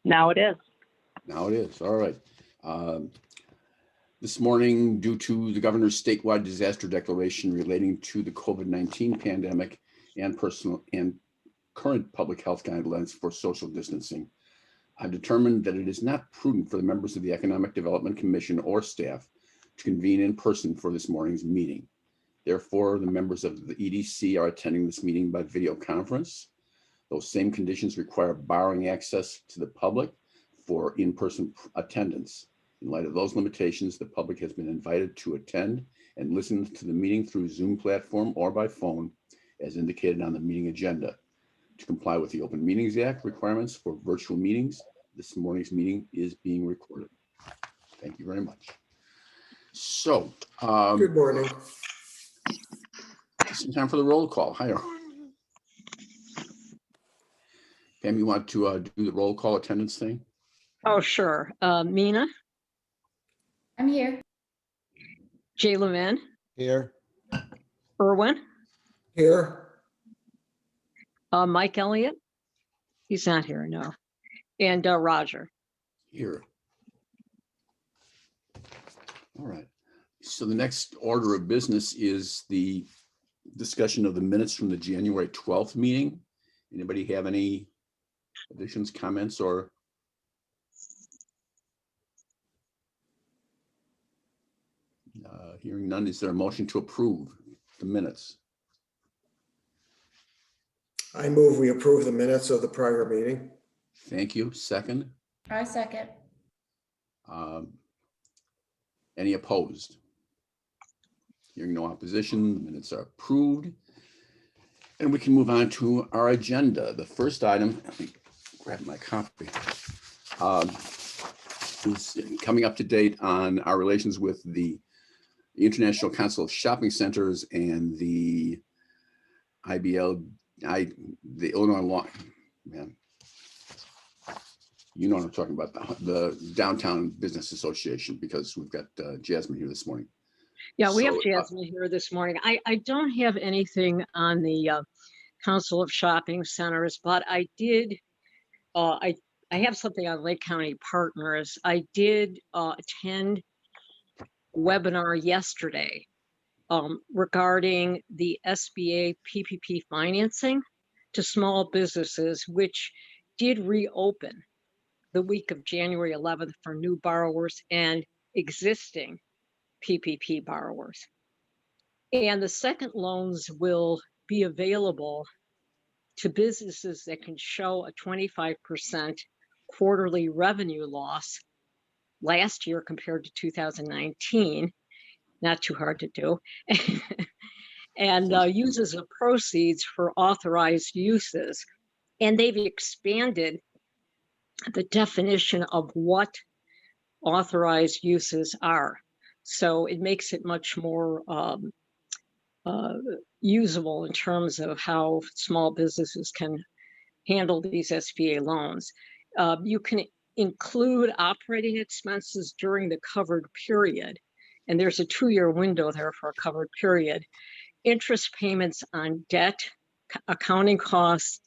Now it is. Now it is. All right. This morning, due to the governor's statewide disaster declaration relating to the COVID-19 pandemic and personal and current public health guidelines for social distancing, I've determined that it is not prudent for the members of the Economic Development Commission or staff to convene in person for this morning's meeting. Therefore, the members of the EDC are attending this meeting by video conference. Those same conditions require barring access to the public for in-person attendance. In light of those limitations, the public has been invited to attend and listen to the meeting through Zoom platform or by phone, as indicated on the meeting agenda. To comply with the Open Meetings Act requirements for virtual meetings, this morning's meeting is being recorded. Thank you very much. So, Good morning. it's time for the roll call. Hi. Pam, you want to do the roll call attendance thing? Oh, sure. Mina, I'm here. Jay Levin, Here. Irwin, Here. Mike Elliott. He's not here, no. And Roger. Here. All right. So the next order of business is the discussion of the minutes from the January 12th meeting. Anybody have any additions, comments, or? Hearing none, is there a motion to approve the minutes? I move we approve the minutes of the prior meeting. Thank you. Second. I second. Any opposed? Hearing no opposition, the minutes are approved. And we can move on to our agenda. The first item, let me grab my copy, is coming up to date on our relations with the International Council of Shopping Centers and the IBL, the Illinois Law, man, you know what I'm talking about, the Downtown Business Association, because we've got Jasmine here this morning. Yeah, we So, have Jasmine here this morning. I don't have anything on the Council of Shopping Centers, but I did, I have something on Lake County Partners. I did attend webinar yesterday regarding the SBA PPP financing to small businesses, which did reopen the week of January 11th for new borrowers and existing PPP borrowers. And the second loans will be available to businesses that can show a 25% quarterly revenue loss last year compared to 2019, not too hard to do, and uses the proceeds for authorized uses. And they've expanded the definition of what authorized uses are. So it makes it much more usable in terms of how small businesses can handle these SBA loans. You can include operating expenses during the covered period, and there's a 2-year window there for a covered period. Interest payments on debt, accounting costs,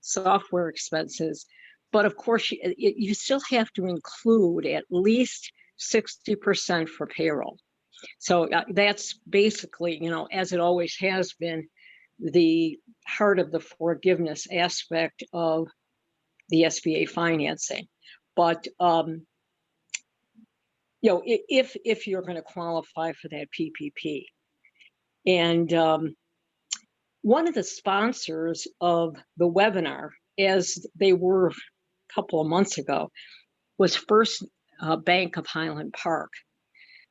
software expenses, but of course you still have to include at least 60% for payroll. So that's basically, you know, as it always has been, the heart of the forgiveness aspect of the SBA financing. But you know, if you're going to qualify for that PPP, and one of the sponsors of the webinar, as they were a couple of months ago, was First Bank of Highland Park.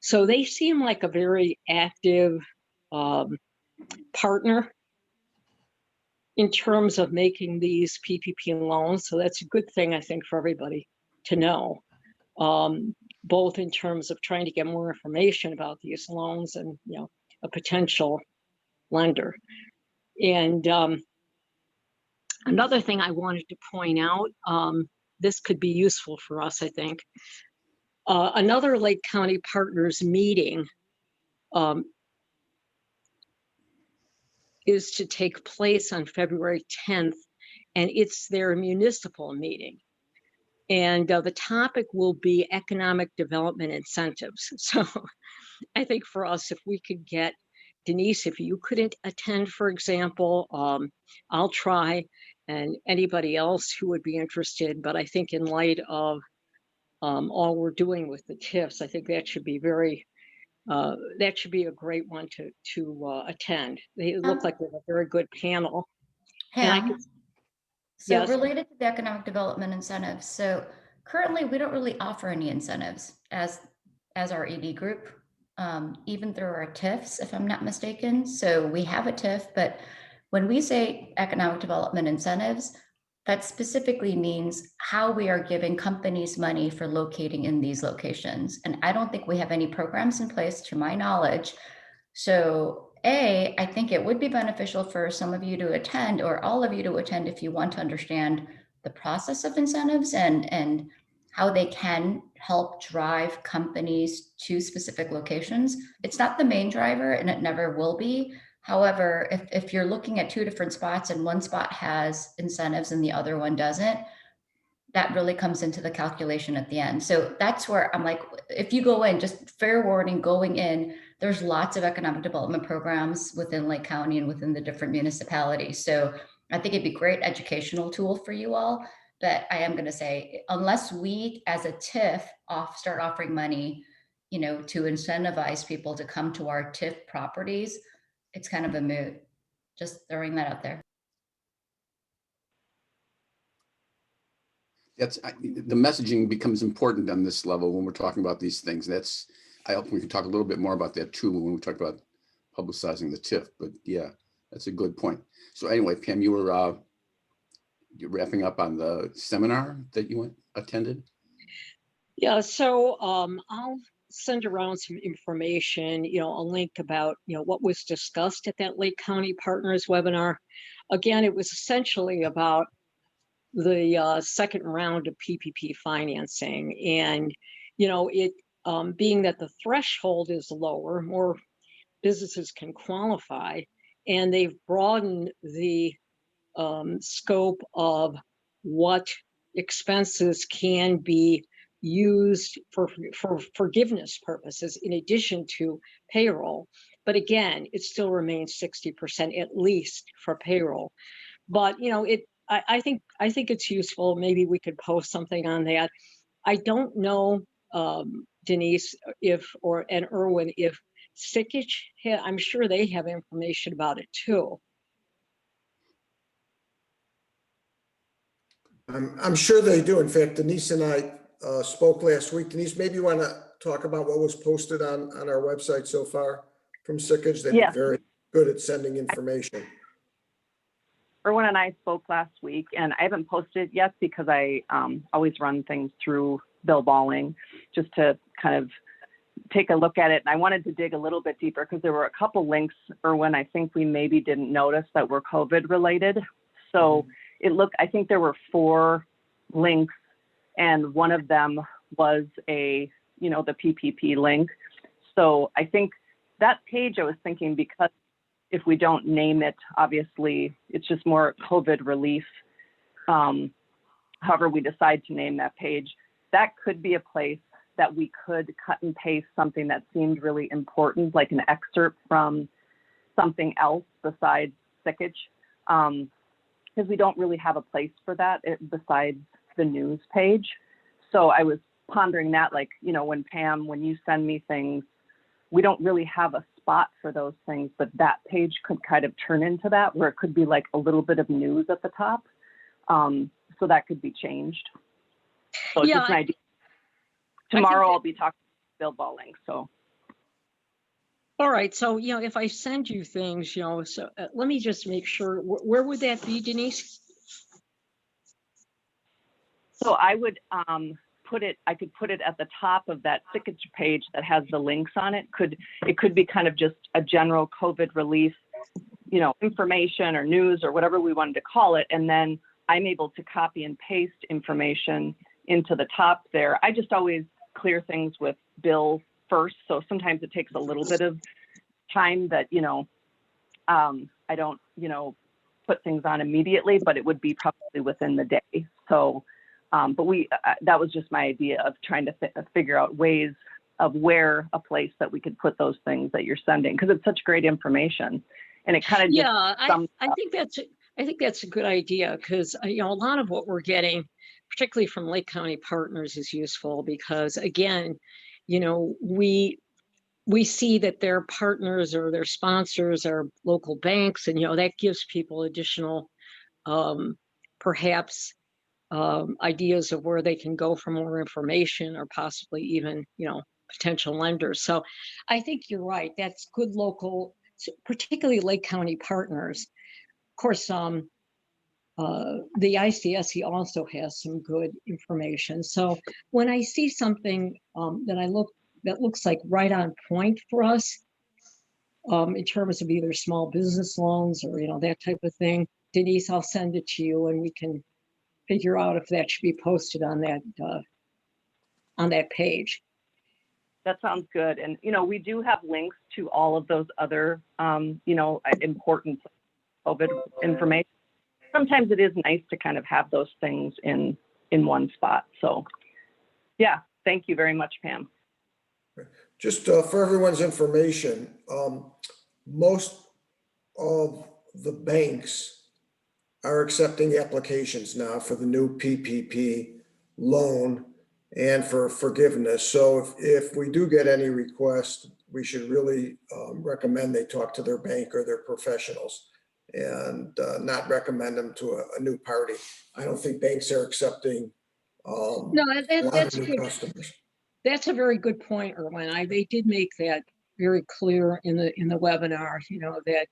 So they seem like a very active partner in terms of making these PPP loans. So that's a good thing, I think, for everybody to know, both in terms of trying to get more information about these loans and, you know, a potential lender. And another thing I wanted to point out, this could be useful for us, I think. Another Lake County Partners meeting is to take place on February 10th, and it's their municipal meeting. And the topic will be economic development incentives. So I think for us, if we could get Denise, if you couldn't attend, for example, I'll try, and anybody else who would be interested. But I think in light of all we're doing with the TIFs, I think that should be that should be a great one to attend. They look like they have a very good panel. And I could, Pam, so yes, related to the economic development incentives, so currently we don't really offer any incentives as our ED group, even through our TIFs, if I'm not mistaken. So we have a TIF, but when we say economic development incentives, that specifically means how we are giving companies money for locating in these locations. And I don't think we have any programs in place, to my knowledge. So I think it would be beneficial for some of you to attend, or all of you to attend, if you want to understand the process of incentives and how they can help drive companies to specific locations. It's not the main driver, and it never will be. However, if you're looking at two different spots and one spot has incentives and the other one doesn't, that really comes into the calculation at the end. So that's where I'm like, if you go in, just fair warning, going in, there's lots of economic development programs within Lake County and within the different municipalities. So I think it'd be a great educational tool for you all. But I am going to say, unless we as a TIF start offering money, to incentivize people to come to our TIF properties, it's kind of a moot. Just throwing that out there. The messaging becomes important on this level when we're talking about these things. I hope we can talk a little bit more about that too when we talk about publicizing the TIF. But yeah, that's a good point. So anyway, Pam, you're wrapping up on the seminar that you attended. yeah. So I'll send around some information, a link about, what was discussed at that Lake County Partners webinar. Again, it was essentially about the second round of PPP financing, and it being that the threshold is lower, more businesses can qualify, and they've broadened the scope of what expenses can be used for forgiveness purposes in addition to payroll. But again, it still remains 60% at least for payroll. But I think it's useful. Maybe we could post something on that. I don't know, Denise, and Erwin, if Sickich, I'm sure they have information about it too. I'm sure they do. In fact, Denise and I spoke last week. Denise, maybe you want to talk about what was posted on our website so far from Sickage. They've been very good at sending information. Erwin and I spoke last week, and I haven't posted yet because I always run things through Bill Balling just to kind of take a look at it. And I wanted to dig a little bit deeper because there were a couple links, Erwin, I think we maybe didn't notice that were COVID related. So I think there were 4 links, and one of them was the PPP link. So I think that page, I was thinking, because if we don't name it, obviously it's just more COVID relief. However we decide to name that page, that could be a place that we could cut and paste something that seemed really important, like an excerpt from something else besides Sickage. Because we don't really have a place for that besides the news page. So I was pondering that, like, when you send me things, we don't really have a spot for those things, but that page could kind of turn into that, where it could be like a little bit of news at the top. So that could be changed. So it's just an idea. Tomorrow I'll be talking to Bill Balling. So. All right. So, if I send you things, so let me just make sure, where would that be, Denise? So I would I could put it at the top of that Sickage page that has the links on it. It could be kind of just a general COVID relief, information or news or whatever we wanted to call it. And then I'm able to copy and paste information into the top there. I just always clear things with Bill first. So sometimes it takes a little bit of time that, I don't, put things on immediately, but it would be probably within the day. So But that was just my idea of trying to figure out ways of where a place that we could put those things that you're sending, because it's such great information, and it kind of just Yeah, I think that's a good idea, because a lot of what we're getting, particularly from Lake County Partners, is useful because, again, we see that their partners or their sponsors are local banks, and that gives people additional perhaps ideas of where they can go for more information, or possibly even potential lenders. So I think you're right. That's good local, particularly Lake County Partners. Of course, the ICSC also has some good information. So when I see something that looks like right on point for us, in terms of either small business loans or that type of thing, Denise, I'll send it to you, and we can figure out if that should be posted on that page. That sounds good. And, we do have links to all of those other, important COVID information. Sometimes it is nice to kind of have those things in one spot. So, yeah, thank you very much, Pam. Just for everyone's information, most of the banks are accepting applications now for the new PPP loan and for forgiveness. So if we do get any requests, we should really recommend they talk to their bank or their professionals, and not recommend them to a new party. I don't think banks are accepting No, a lot that's of new good. customers. That's a very good point, Erwin. They did make that very clear in the webinar, that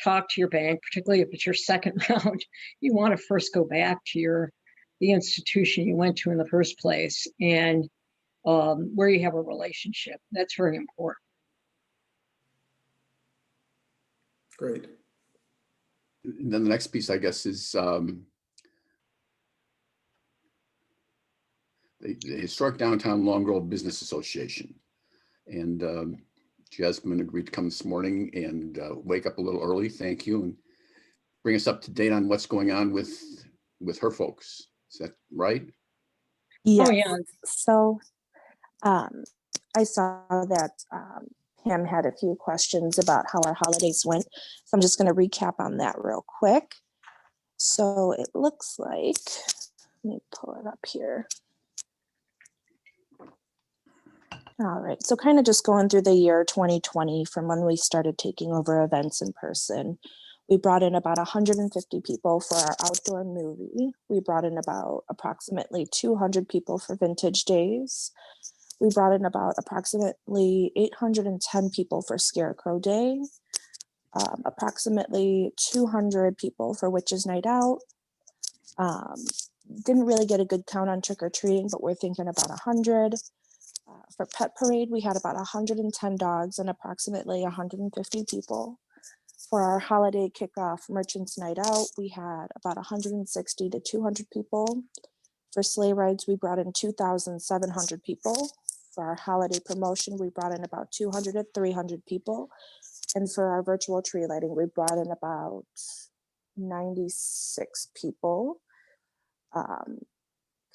talk to your bank, particularly if it's your second round. You want to first go back to the institution you went to in the first place, and where you have a relationship. That's very important. Great. And then the next piece, I guess, is the Historic Downtown Long Grove Business Association. And Jasmine agreed to come this morning and wake up a little early. Thank you. And bring us up to date on what's going on with her folks. Is that right? Yes. Oh, yeah. So I saw that Pam had a few questions about how our holidays went. So I'm just going to recap on that real quick. So it looks like, let me pull it up here. All right, so kind of just going through the year 2020 from when we started taking over events in person. We brought in about 150 people for our outdoor movie. We brought in about approximately 200 people for Vintage Days. We brought in about approximately 810 people for Scarecrow Day, approximately 200 people for Witches Night Out. Didn't really get a good count on trick or treating, but we're thinking about 100. For Pet Parade, we had about 110 dogs and approximately 150 people. For our holiday kickoff Merchants Night Out, we had about 160 to 200 people. For sleigh rides, we brought in 2,700 people. For our holiday promotion, we brought in about 200 to 300 people. And for our virtual tree lighting, we brought in about 96 people.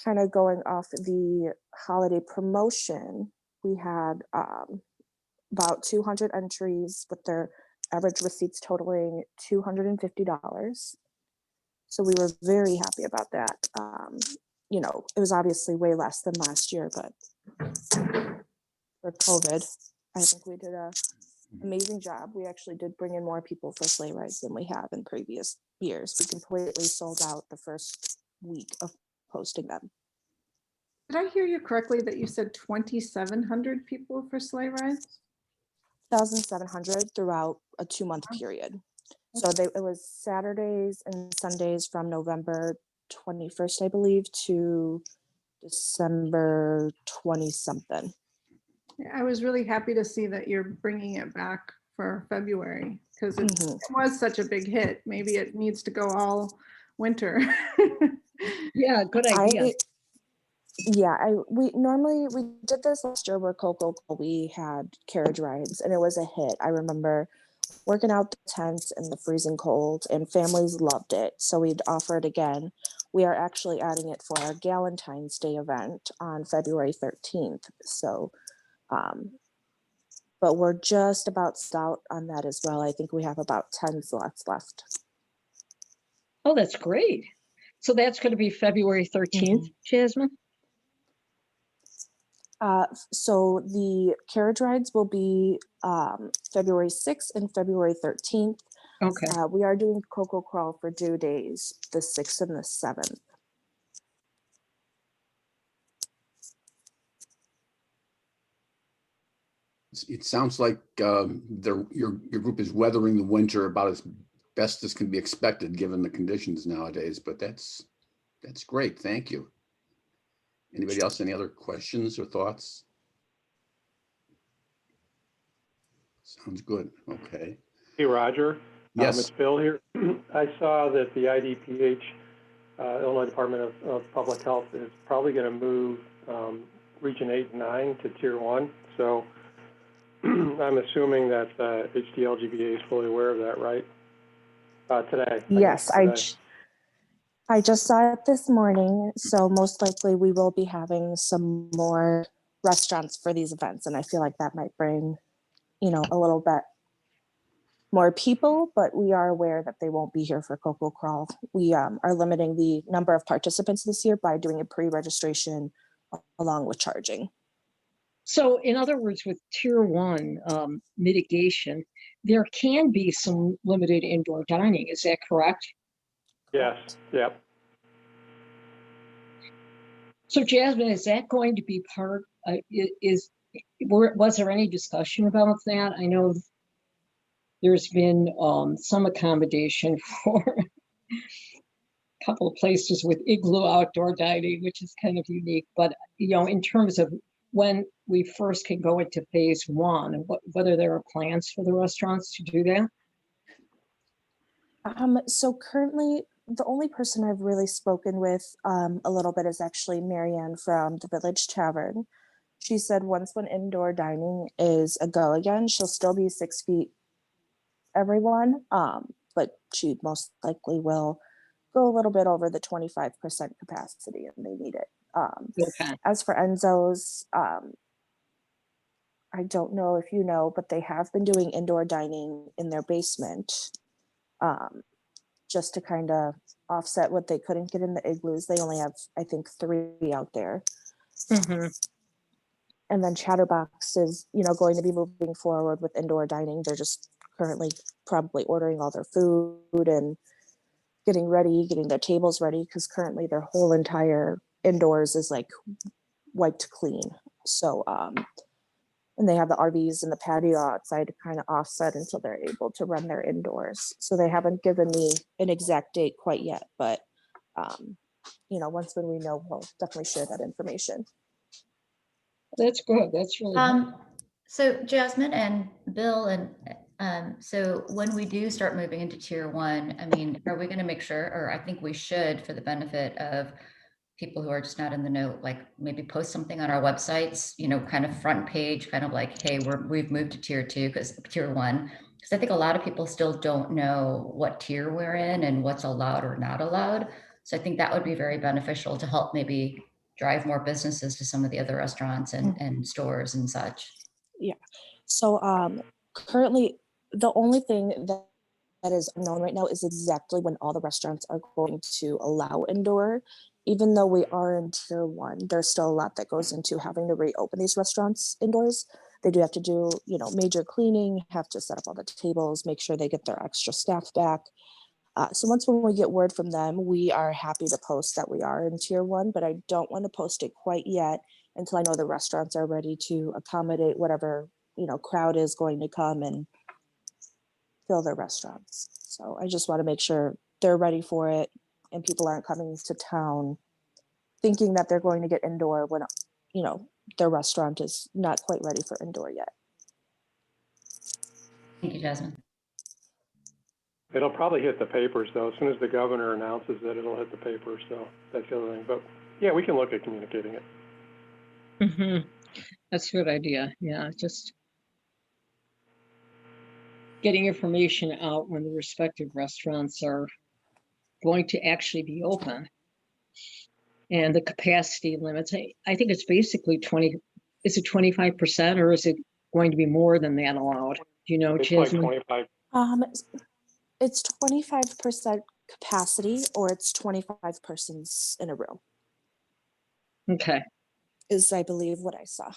Kind of going off the holiday promotion, we had about 200 entries with their average receipts totaling $250. So we were very happy about that. It was obviously way less than last year, but for COVID, I think we did an amazing job. We actually did bring in more people for sleigh rides than we have in previous years. We completely sold out the first week of posting them. Did I hear you correctly that you said 2,700 people for sleigh rides? 1,700 throughout a 2-month period. So it was Saturdays and Sundays from November 21st, I believe, to December 20 something. I was really happy to see that you're bringing it back for February, because it was such a big hit. Maybe it needs to go all winter. Yeah, good idea. We did this last year where we had carriage rides and it was a hit. I remember working out the tents in the freezing cold, and families loved it. So we'd offer it again. We are actually adding it for our Galentine's Day event on February 13th. So, but we're just about stout on that as well. I think we have about 10 slots left. Oh, that's great. So that's going to be February 13th, Jasmine? So the carriage rides will be February 6th and February 13th. Okay. We are doing Cocoa Crawl for 2 days, the 6th and the 7th. It sounds like your group is weathering the winter about as best as can be expected given the conditions nowadays, but that's great. Thank you. Anybody else, any other questions or thoughts? Sounds good. Okay. Hey, Roger. Yes. It's Bill here. I saw that the IDPH, Illinois Department of Public Health, is probably going to move Region 8 and 9 to Tier 1. So I'm assuming that HDLGBA is fully aware of that, right? Today. Yes, I just saw it this morning. So most likely we will be having some more restaurants for these events. And I feel like that might bring, you know, a little bit more people, but we are aware that they won't be here for Cocoa Crawl. We are limiting the number of participants this year by doing a pre-registration along with charging. So in other words, with Tier 1 mitigation, there can be some limited indoor dining. Is that correct? Yes. Yep. So Jasmine, is that going to be part, was there any discussion about that? I know there's been some accommodation for a couple of places with igloo outdoor dining, which is kind of unique. But, you know, in terms of when we first can go into phase 1, whether there are plans for the restaurants to do that? So currently, the only person I've really spoken with a little bit is actually Marianne from the Village Tavern. She said once when indoor dining is a go again, she'll still be 6 feet, everyone, but she most likely will go a little bit over the 25% capacity and they need it. Okay. As for Enzo's, I don't know if you know, but they have been doing indoor dining in their basement. Just to kind of offset what they couldn't get in the igloos. They only have, I think, 3 out there. Mm-hmm. And then Chatterbox is, you know, going to be moving forward with indoor dining. They're just currently probably ordering all their food and getting ready, getting their tables ready, because currently their whole entire indoors is like wiped clean. So, and they have the RVs and the patio outside to kind of offset until they're able to run their indoors. So they haven't given me an exact date quite yet, but you know, once when we know, we'll definitely share that information. That's good. That's really good. So Jasmine and Bill, and so when we do start moving into Tier 1, I mean, are we going to make sure, or I think we should, for the benefit of people who are just not in the know, like maybe post something on our websites, you know, kind of front page, kind of like, hey, we've moved to Tier 2 because Tier 1, because I think a lot of people still don't know what tier we're in and what's allowed or not allowed. So I think that would be very beneficial to help maybe drive more businesses to some of the other restaurants and stores and such. Yeah. So currently, the only thing that is unknown right now is exactly when all the restaurants are going to allow indoor. Even though we are in Tier 1, there's still a lot that goes into having to reopen these restaurants indoors. They do have to do, you know, major cleaning, have to set up all the tables, make sure they get their extra staff back. So once when we get word from them, we are happy to post that we are in Tier 1, but I don't want to post it quite yet until I know the restaurants are ready to accommodate whatever, you know, crowd is going to come and fill their restaurants. So I just want to make sure they're ready for it and people aren't coming to town thinking that they're going to get indoor when, you know, their restaurant is not quite ready for indoor yet. Thank you, Jasmine. It'll probably hit the papers, though. As soon as the governor announces it, it'll hit the papers. So that's the other thing. But yeah, we can look at communicating it. Mm-hmm. That's a good idea. Yeah, just. getting information out when the respective restaurants are going to actually be open. And the capacity limits, I think it's basically 20, is it 25% or is it going to be more than that allowed? Do you know, It's like Jasmine? 25. It's 25% capacity, or it's 25 persons in a room, Okay, is I believe what I saw.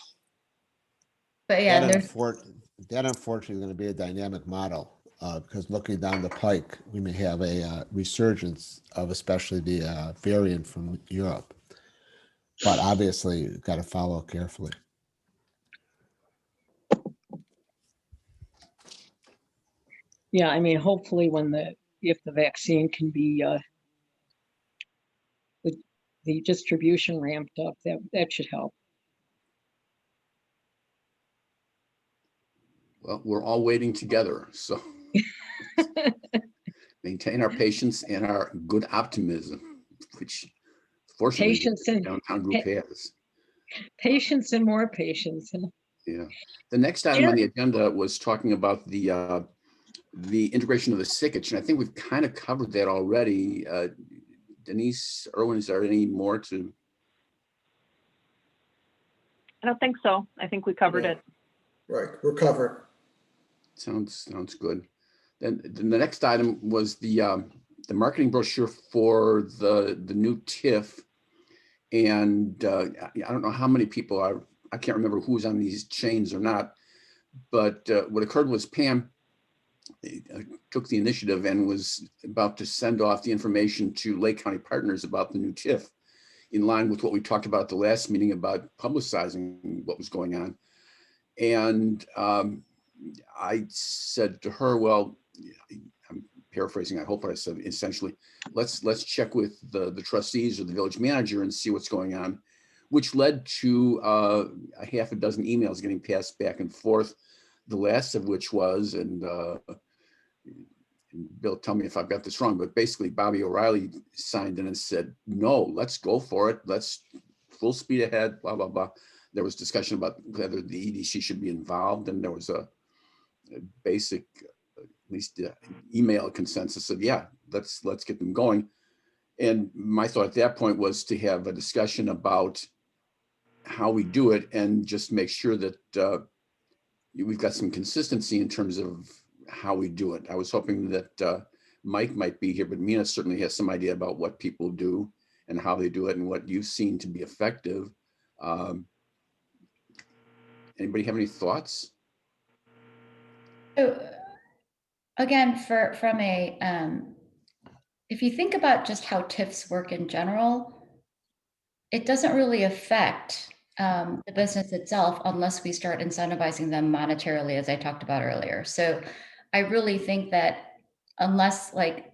But yeah, That there's that unfortunately is going to be a dynamic model, because looking down the pike, we may have a resurgence of especially the variant from Europe. But obviously, got to follow carefully. yeah, I mean, hopefully if the vaccine can be, the distribution ramped up, that should help. Well, we're all waiting together, so maintain our patience and our good optimism, which fortunately Patience the and downtown group has. patience and more patience. Yeah. The next item on the agenda was talking about the integration of the sickage, and I think we've kind of covered that already. Denise, Erwin, is there any more to? I don't think so. I think we covered it. Right, we're covered. Sounds good. Then the next item was the marketing brochure for the new TIF, and I don't know how many people are. I can't remember who was on these chains or not, but what occurred was Pam took the initiative and was about to send off the information to Lake County partners about the new TIF, in line with what we talked about at the last meeting about publicizing what was going on. And I said to her, well, I'm paraphrasing, I hope what I said, essentially, let's check with the trustees or the village manager and see what's going on, which led to a half a dozen emails getting passed back and forth, the last of which was, and Bill, tell me if I've got this wrong, but basically Bobby O'Reilly signed in and said, no, let's go for it. Let's full speed ahead, blah, blah, blah. There was discussion about whether the EDC should be involved. And there was a basic, at least email consensus of, yeah, let's get them going. And my thought at that point was to have a discussion about how we do it and just make sure that we've got some consistency in terms of how we do it. I was hoping that Mike might be here, but Mina certainly has some idea about what people do and how they do it and what you've seen to be effective. Anybody have any thoughts? So again, from a, if you think about just how TIFs work in general, it doesn't really affect the business itself unless we start incentivizing them monetarily, as I talked about earlier. So I really think that unless, like,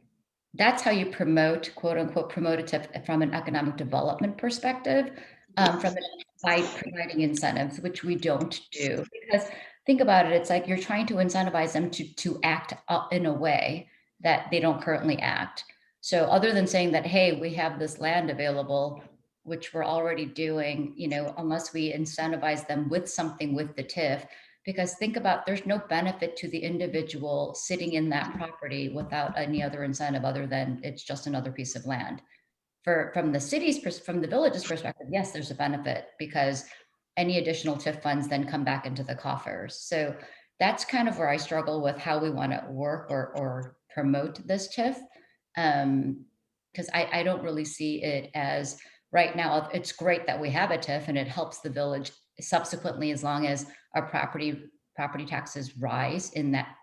that's how you promote, quote unquote, promote a TIF from an economic development perspective, by providing incentives, which we don't do. Because think about it, it's like you're trying to incentivize them to act in a way that they don't currently act. So other than saying that, hey, we have this land available, which we're already doing, unless we incentivize them with something with the TIF, because think about, there's no benefit to the individual sitting in that property without any other incentive other than it's just another piece of land. From the village's perspective, yes, there's a benefit because any additional TIF funds then come back into the coffers. So that's kind of where I struggle with how we want to work or promote this TIF. Because I don't really see it as, right now, it's great that we have a TIF and it helps the village subsequently, as long as our property taxes rise in that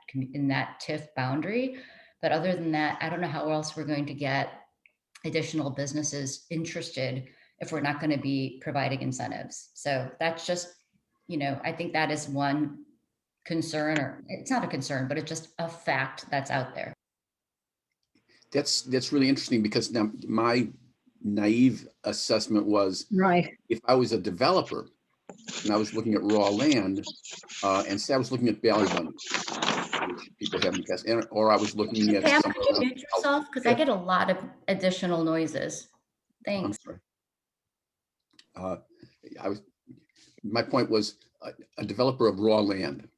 TIF boundary. But other than that, I don't know how else we're going to get additional businesses interested if we're not going to be providing incentives. So that's just, I think that is one concern, or it's not a concern, but it's just a fact that's out there. That's really interesting, because now my naive assessment was, Right. if I was a developer and I was looking at raw land, and say I was looking at Ballybun, which people haven't guessed, or I was looking at Pam, somewhere can you else. mute yourself? Because I get a lot of additional noises. I'm Thanks. sorry. My point was a developer of raw land.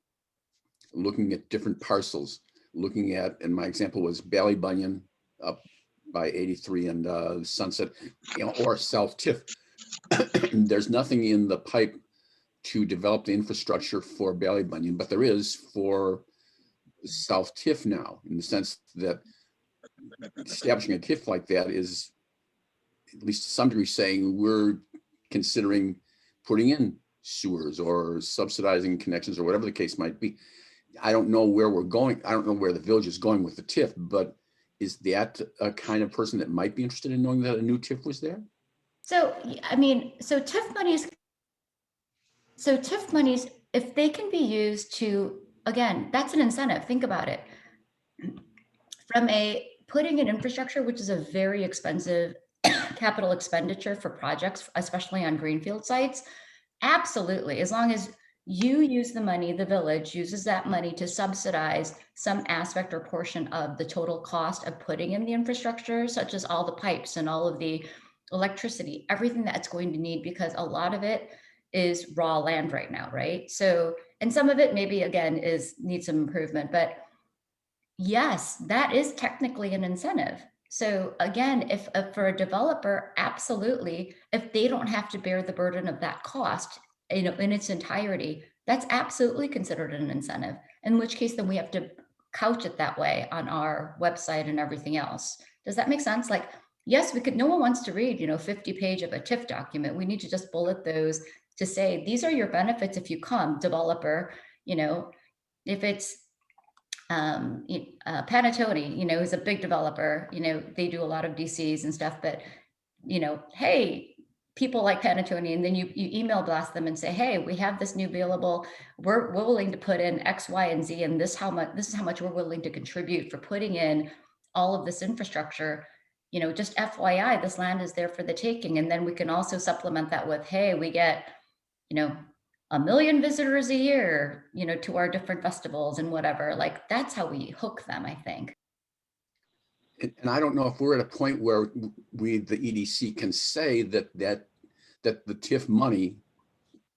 looking at different parcels, looking at, and my example was Ballybunion up by 83 and Sunset, or South Tiff. There's nothing in the pipe to develop the infrastructure for Ballybunion, but there is for South Tiff now, in the sense that establishing a TIF like that is, at least to some degree, saying we're considering putting in sewers or subsidizing connections or whatever the case might be. I don't know where we're going. I don't know where the village is going with the TIF, but is that a kind of person that might be interested in knowing that a new TIF was there? So, I mean, so TIF monies, if they can be used to, again, that's an incentive. Think about it. From putting in infrastructure, which is a very expensive capital expenditure for projects, especially on greenfield sites, absolutely. As long as you use the money, the village uses that money to subsidize some aspect or portion of the total cost of putting in the infrastructure, such as all the pipes and all of the electricity, everything that it's going to need, because a lot of it is raw land right now, right? So, and some of it maybe again needs some improvement, but yes, that is technically an incentive. So again, if for a developer, absolutely, if they don't have to bear the burden of that cost, in its entirety, that's absolutely considered an incentive. In which case, then we have to couch it that way on our website and everything else. Does that make sense? Like, yes, we could. No one wants to read, 50-page of a TIF document. We need to just bullet those to say these are your benefits if you come, developer. If it's Panettone, is a big developer, they do a lot of DCs and stuff, but, hey, people like Panettone, and then you email blast them and say, hey, we have this new available, we're willing to put in X, Y, and Z, and this is how much we're willing to contribute for putting in all of this infrastructure. Just FYI, this land is there for the taking. And then we can also supplement that with, hey, we get, 1 million visitors a year, to our different festivals and whatever. Like, that's how we hook them, I think. And I don't know if we're at a point where the EDC can say that the TIF money,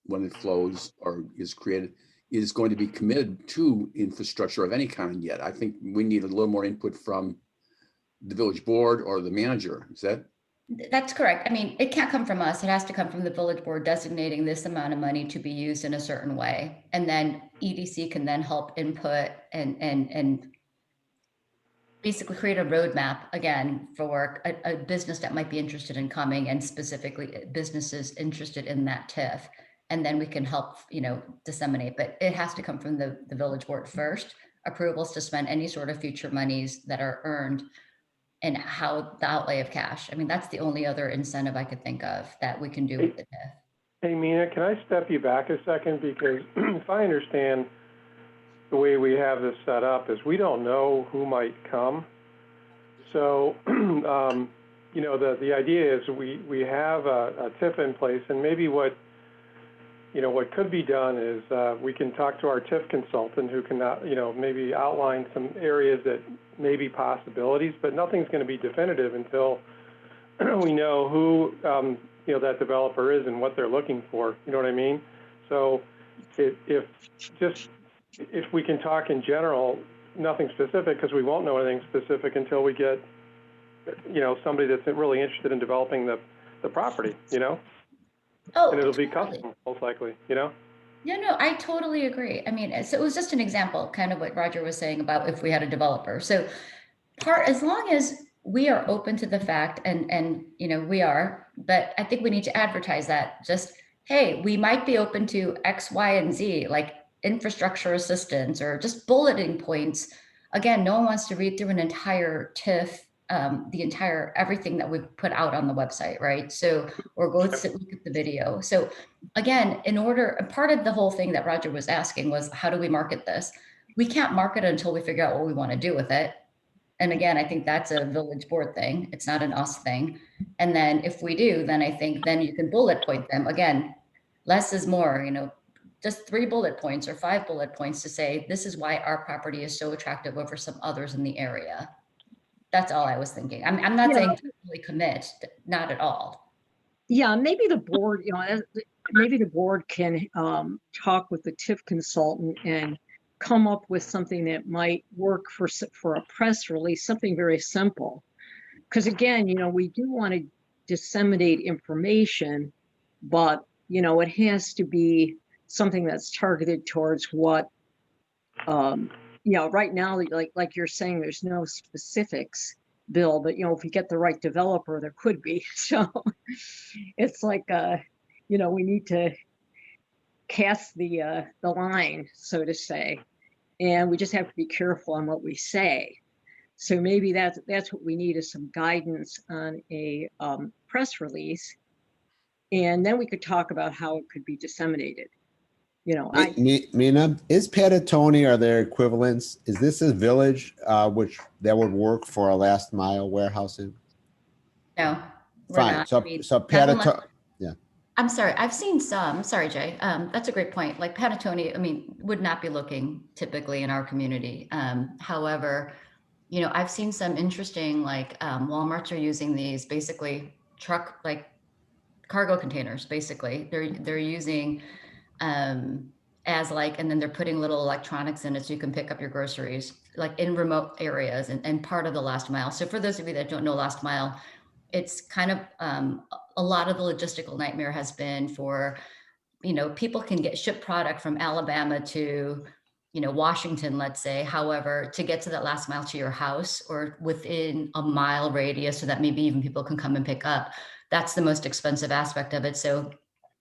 when it flows or is created, is going to be committed to infrastructure of any kind yet. I think we need a little more input from the village board or the manager. Is that? That's correct. I mean, it can't come from us. It has to come from the village board designating this amount of money to be used in a certain way. And then EDC can then help input and basically create a roadmap, again, for a business that might be interested in coming, and specifically businesses interested in that TIF. And then we can help, disseminate, but it has to come from the village board first. Approvals to spend any sort of future monies that are earned, and how the outlay of cash. I mean, that's the only other incentive I could think of that we can do with the TIF. Hey, Mina, can I step you back a second? Because if I understand the way we have this set up is we don't know who might come. So, the idea is we have a TIF in place, and maybe what could be done is we can talk to our TIF consultant who can, maybe outline some areas that may be possibilities, but nothing's going to be definitive until we know who, that developer is and what they're looking for. You know what I mean? So if we can talk in general, nothing specific, because we won't know anything specific until we get, somebody that's really interested in developing the property, Oh, and it'll be totally. custom, most likely, Yeah, no, I totally agree. I mean, so it was just an example, kind of what Roger was saying about if we had a developer. So as long as we are open to the fact, and we are, but I think we need to advertise that. Just, hey, we might be open to X, Y, and Z, like infrastructure assistance or just bulleting points. Again, no one wants to read through an entire TIF, everything that we've put out on the website, right? So, or go look at the video. So again, part of the whole thing that Roger was asking was, how do we market this? We can't market it until we figure out what we want to do with it. And again, I think that's a village board thing. It's not an us thing. And then if we do, then I think then you can bullet point them. Again, less is more, just 3 bullet points or 5 bullet points to say, this is why our property is so attractive over some others in the area. That's all I was thinking. I'm not saying totally commit, not at all. Yeah, maybe the board, maybe the board can talk with the TIF consultant and come up with something that might work for a press release, something very simple. Because again, we do want to disseminate information, but it has to be something that's targeted towards what, right now, like you're saying, there's no specifics, Bill, but if we get the right developer, there could be. So it's like, we need to cast the line, so to say, and we just have to be careful on what we say. So maybe that's what we need, is some guidance on a press release, and then we could talk about how it could be disseminated. Mina, is Patatoni or their equivalents? Is this a village which that would work for a last mile warehousing? No, we're Fine. not. So I mean, Patatoni. Yeah. I'm sorry. I've seen some. Sorry, Jay. That's a great point. Like Patatoni, I mean, would not be looking typically in our community. However, I've seen some interesting, like Walmarts are using these basically like cargo containers. Basically, they're using as like, and then they're putting little electronics in it so you can pick up your groceries, like in remote areas and part of the last mile. So for those of you that don't know last mile, it's kind of a lot of the logistical nightmare has been for, people can get shipped product from Alabama to, Washington, let's say. However, to get to that last mile to your house or within a mile radius, so that maybe even people can come and pick up, that's the most expensive aspect of it. So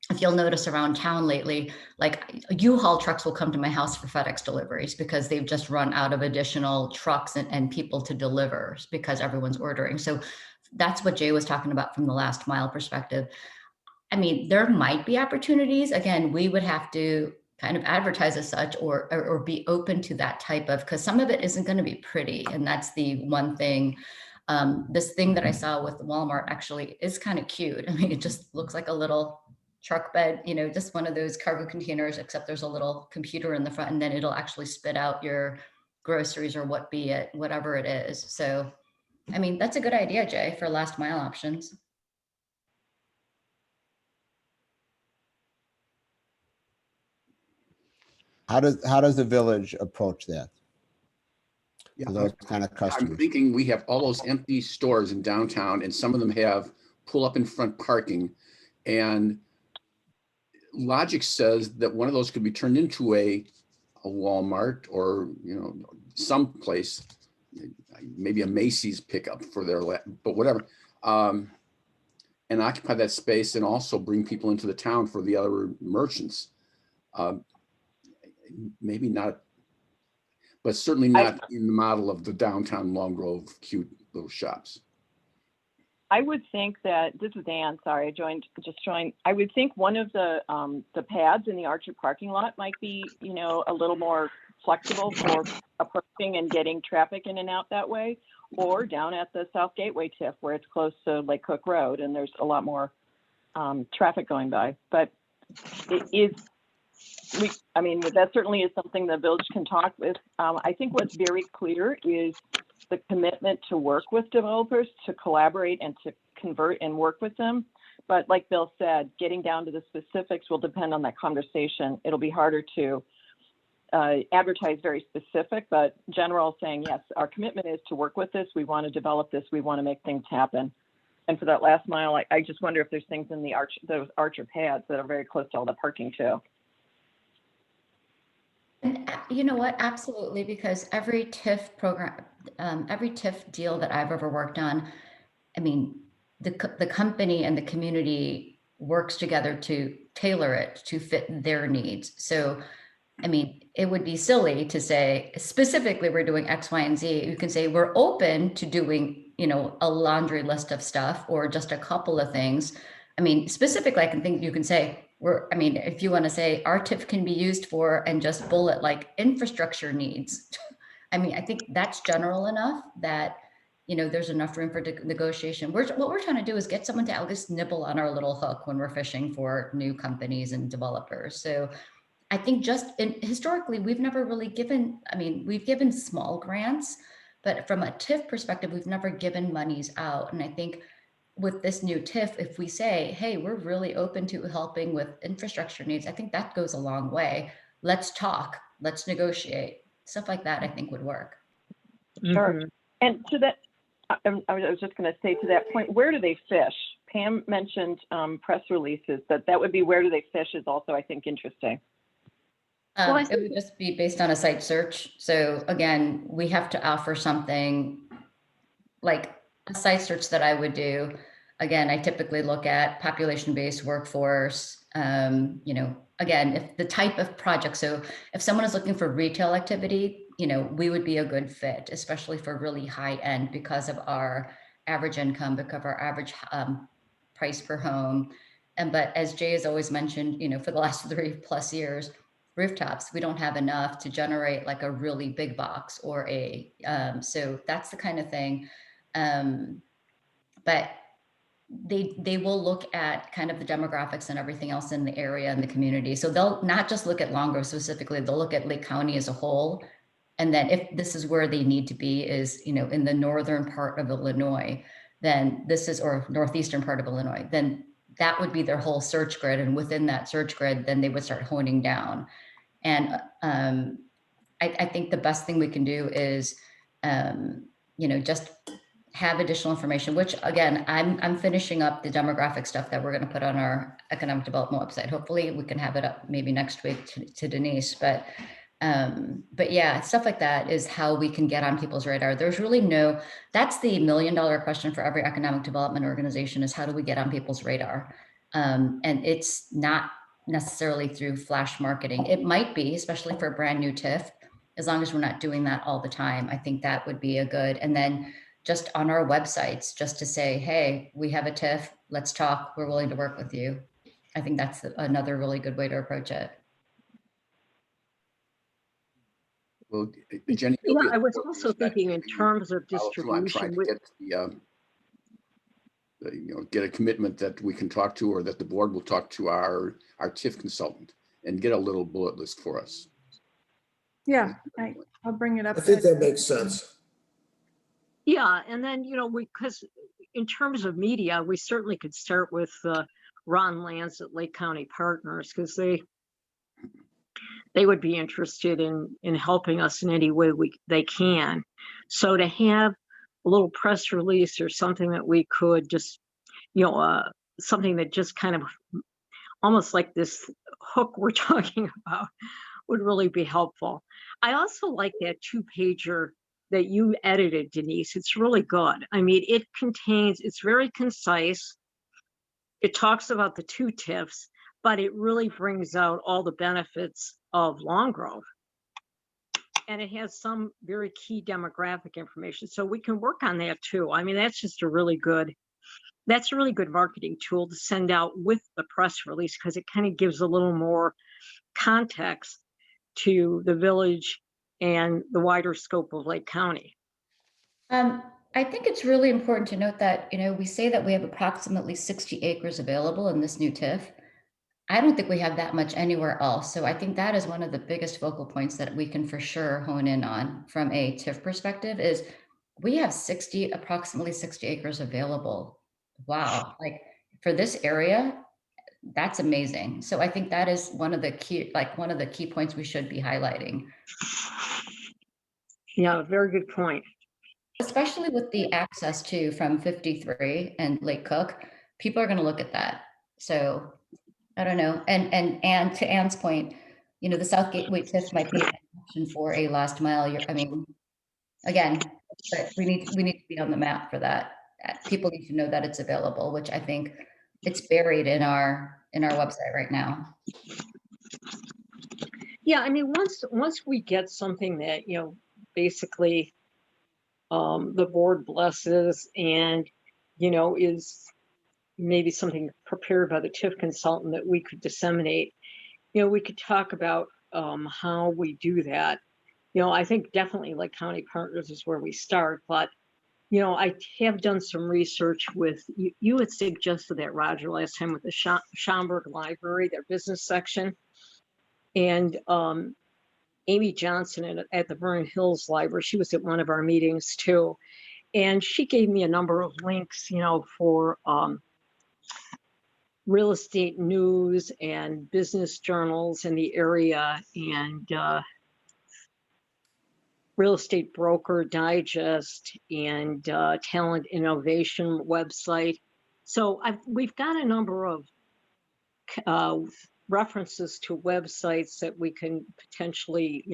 if you'll notice around town lately, like U-Haul trucks will come to my house for FedEx deliveries because they've just run out of additional trucks and people to deliver because everyone's ordering. So that's what Jay was talking about from the last mile perspective. I mean, there might be opportunities. Again, we would have to kind of advertise as such or be open to that type of, because some of it isn't going to be pretty. And that's the one thing. This thing that I saw with Walmart actually is kind of cute. I mean, it just looks like a little truck bed, just one of those cargo containers, except there's a little computer in the front, and then it'll actually spit out your groceries or whatever it is. So, I mean, that's a good idea, Jay, for last mile options. How does the village approach that? Yeah, Those kind of I'm customers. thinking we have all those empty stores in downtown, and some of them have pull up in front parking, and logic says that one of those could be turned into a Walmart or some place, maybe a Macy's pickup for their but whatever, and occupy that space and also bring people into the town for the other merchants. Maybe not, but certainly not in the model of the downtown Long Grove cute little shops. I would think that, this is Ann, sorry, I just joined. I would think one of the pads in the Archer parking lot might be, a little more flexible for approaching and getting traffic in and out that way, or down at the South Gateway TIF where it's close to Lake Cook Road and there's a lot more traffic going by. But it is, that certainly is something the village can talk with. I think what's very clear is the commitment to work with developers, to collaborate and to convert and work with them. But like Bill said, getting down to the specifics will depend on that conversation. It'll be harder to advertise very specific, but general saying, yes, our commitment is to work with this. We want to develop this. We want to make things happen. And for that last mile, I just wonder if there's things in those Archer pads that are very close to all the parking too. And you know what? Absolutely, because every TIF program, every TIF deal that I've ever worked on, I mean, the company and the community works together to tailor it to fit their needs. So, I mean, it would be silly to say specifically we're doing X, Y, and Z. You can say we're open to doing, a laundry list of stuff or just a couple of things. I mean, specifically, you can say if you want to say our TIF can be used for and just bullet like infrastructure needs. I mean, I think that's general enough that, there's enough room for negotiation. What we're trying to do is get someone to at least nibble on our little hook when we're fishing for new companies and developers. So I think historically, we've never really given, we've given small grants, but from a TIF perspective, we've never given monies out. And I think with this new TIF, if we say, hey, we're really open to helping with infrastructure needs, I think that goes a long way. let's talk, let's negotiate, stuff like that, I think would work. Sure. Mhm. And to that, I was just going to say to that point, where do they fish? Pam mentioned press releases, that would be where do they fish is also, I think, interesting. Well, I It would just be based on a site search. So again, we have to offer something like a site search that I would do. Again, I typically look at population-based workforce. You know, again, if the type of project, so if someone is looking for retail activity, you know, we would be a good fit, especially for really high end because of our average income, because of our average price per home. But as Jay has always mentioned, you know, for the last 3+ years, rooftops, we don't have enough to generate like a really big box or a, so that's the kind of thing. But they will look at kind of the demographics and everything else in the area and the community. So they'll not just look at Long Grove specifically, they'll look at Lake County as a whole. And then if this is where they need to be is, you know, in the northern part of Illinois, then this is, or northeastern part of Illinois, then that would be their whole search grid. And within that search grid, then they would start honing down. And I think the best thing we can do is, you know, just have additional information, which again, I'm finishing up the demographic stuff that we're going to put on our economic development website. Hopefully we can have it up maybe next week to Denise, but yeah, stuff like that is how we can get on people's radar. There's really no, that's the $1 million question for every economic development organization is how do we get on people's radar? And it's not necessarily through flash marketing. It might be, especially for a brand new TIF, as long as we're not doing that all the time. I think that would be a good, and then just on our websites, just to say, hey, we have a TIF, let's talk, we're willing to work with you. I think that's another really good way to approach it. Well, Jenny. Yeah, I was also thinking in terms of I'm trying distribution. to get you know, get a commitment that we can talk to, or that the board will talk to our TIF consultant and get a little bullet list for us. Yeah, I'll bring it up. I think that makes sense. Yeah, and then, you know, because in terms of media, we certainly could start with Ron Lance at Lake County Partners, because they would be interested in helping us in any way they can. So to have a little press release or something that we could just, you know, something that just kind of almost like this hook we're talking about would really be helpful. I also like that 2-pager that you edited, Denise. It's really good. I mean, it's very concise. It talks about the 2 TIFs, but it really brings out all the benefits of Long Grove. And it has some very key demographic information. So we can work on that too. I mean, that's a really good marketing tool to send out with the press release, because it kind of gives a little more context to the village and the wider scope of Lake County. I think it's really important to note that, you know, we say that we have approximately 60 acres available in this new TIF. I don't think we have that much anywhere else. So I think that is one of the biggest focal points that we can for sure hone in on from a TIF perspective is we have approximately 60 acres available. Wow. Like for this area, that's amazing. So I think that is one of the key points we should be highlighting. Yeah, very good point. Especially Especially with the access to from 53 and Lake Cook, people are going to look at that. So I don't know. And to Ann's point, you know, the South Gateway TIF might be an option for a last mile. I mean, again, but we need to be on the map for that. People need to know that it's available, which I think it's buried in our website right now. Yeah, I mean, once we get something that, you know, basically the board blesses and, you know, is maybe something prepared by the TIF consultant that we could disseminate, you know, we could talk about how we do that. You know, I think definitely Lake County Partners is where we start, but, you know, I have done some research with, you had suggested that, Roger, last time with the Schaumburg Library, their business section. And Amy Johnson at the Vernon Hills Library, she was at one of our meetings too. And she gave me a number of links, you know, for, real estate news and business journals in the area, and real estate broker digest, and talent innovation website. So we've got a number of references to websites that we can potentially,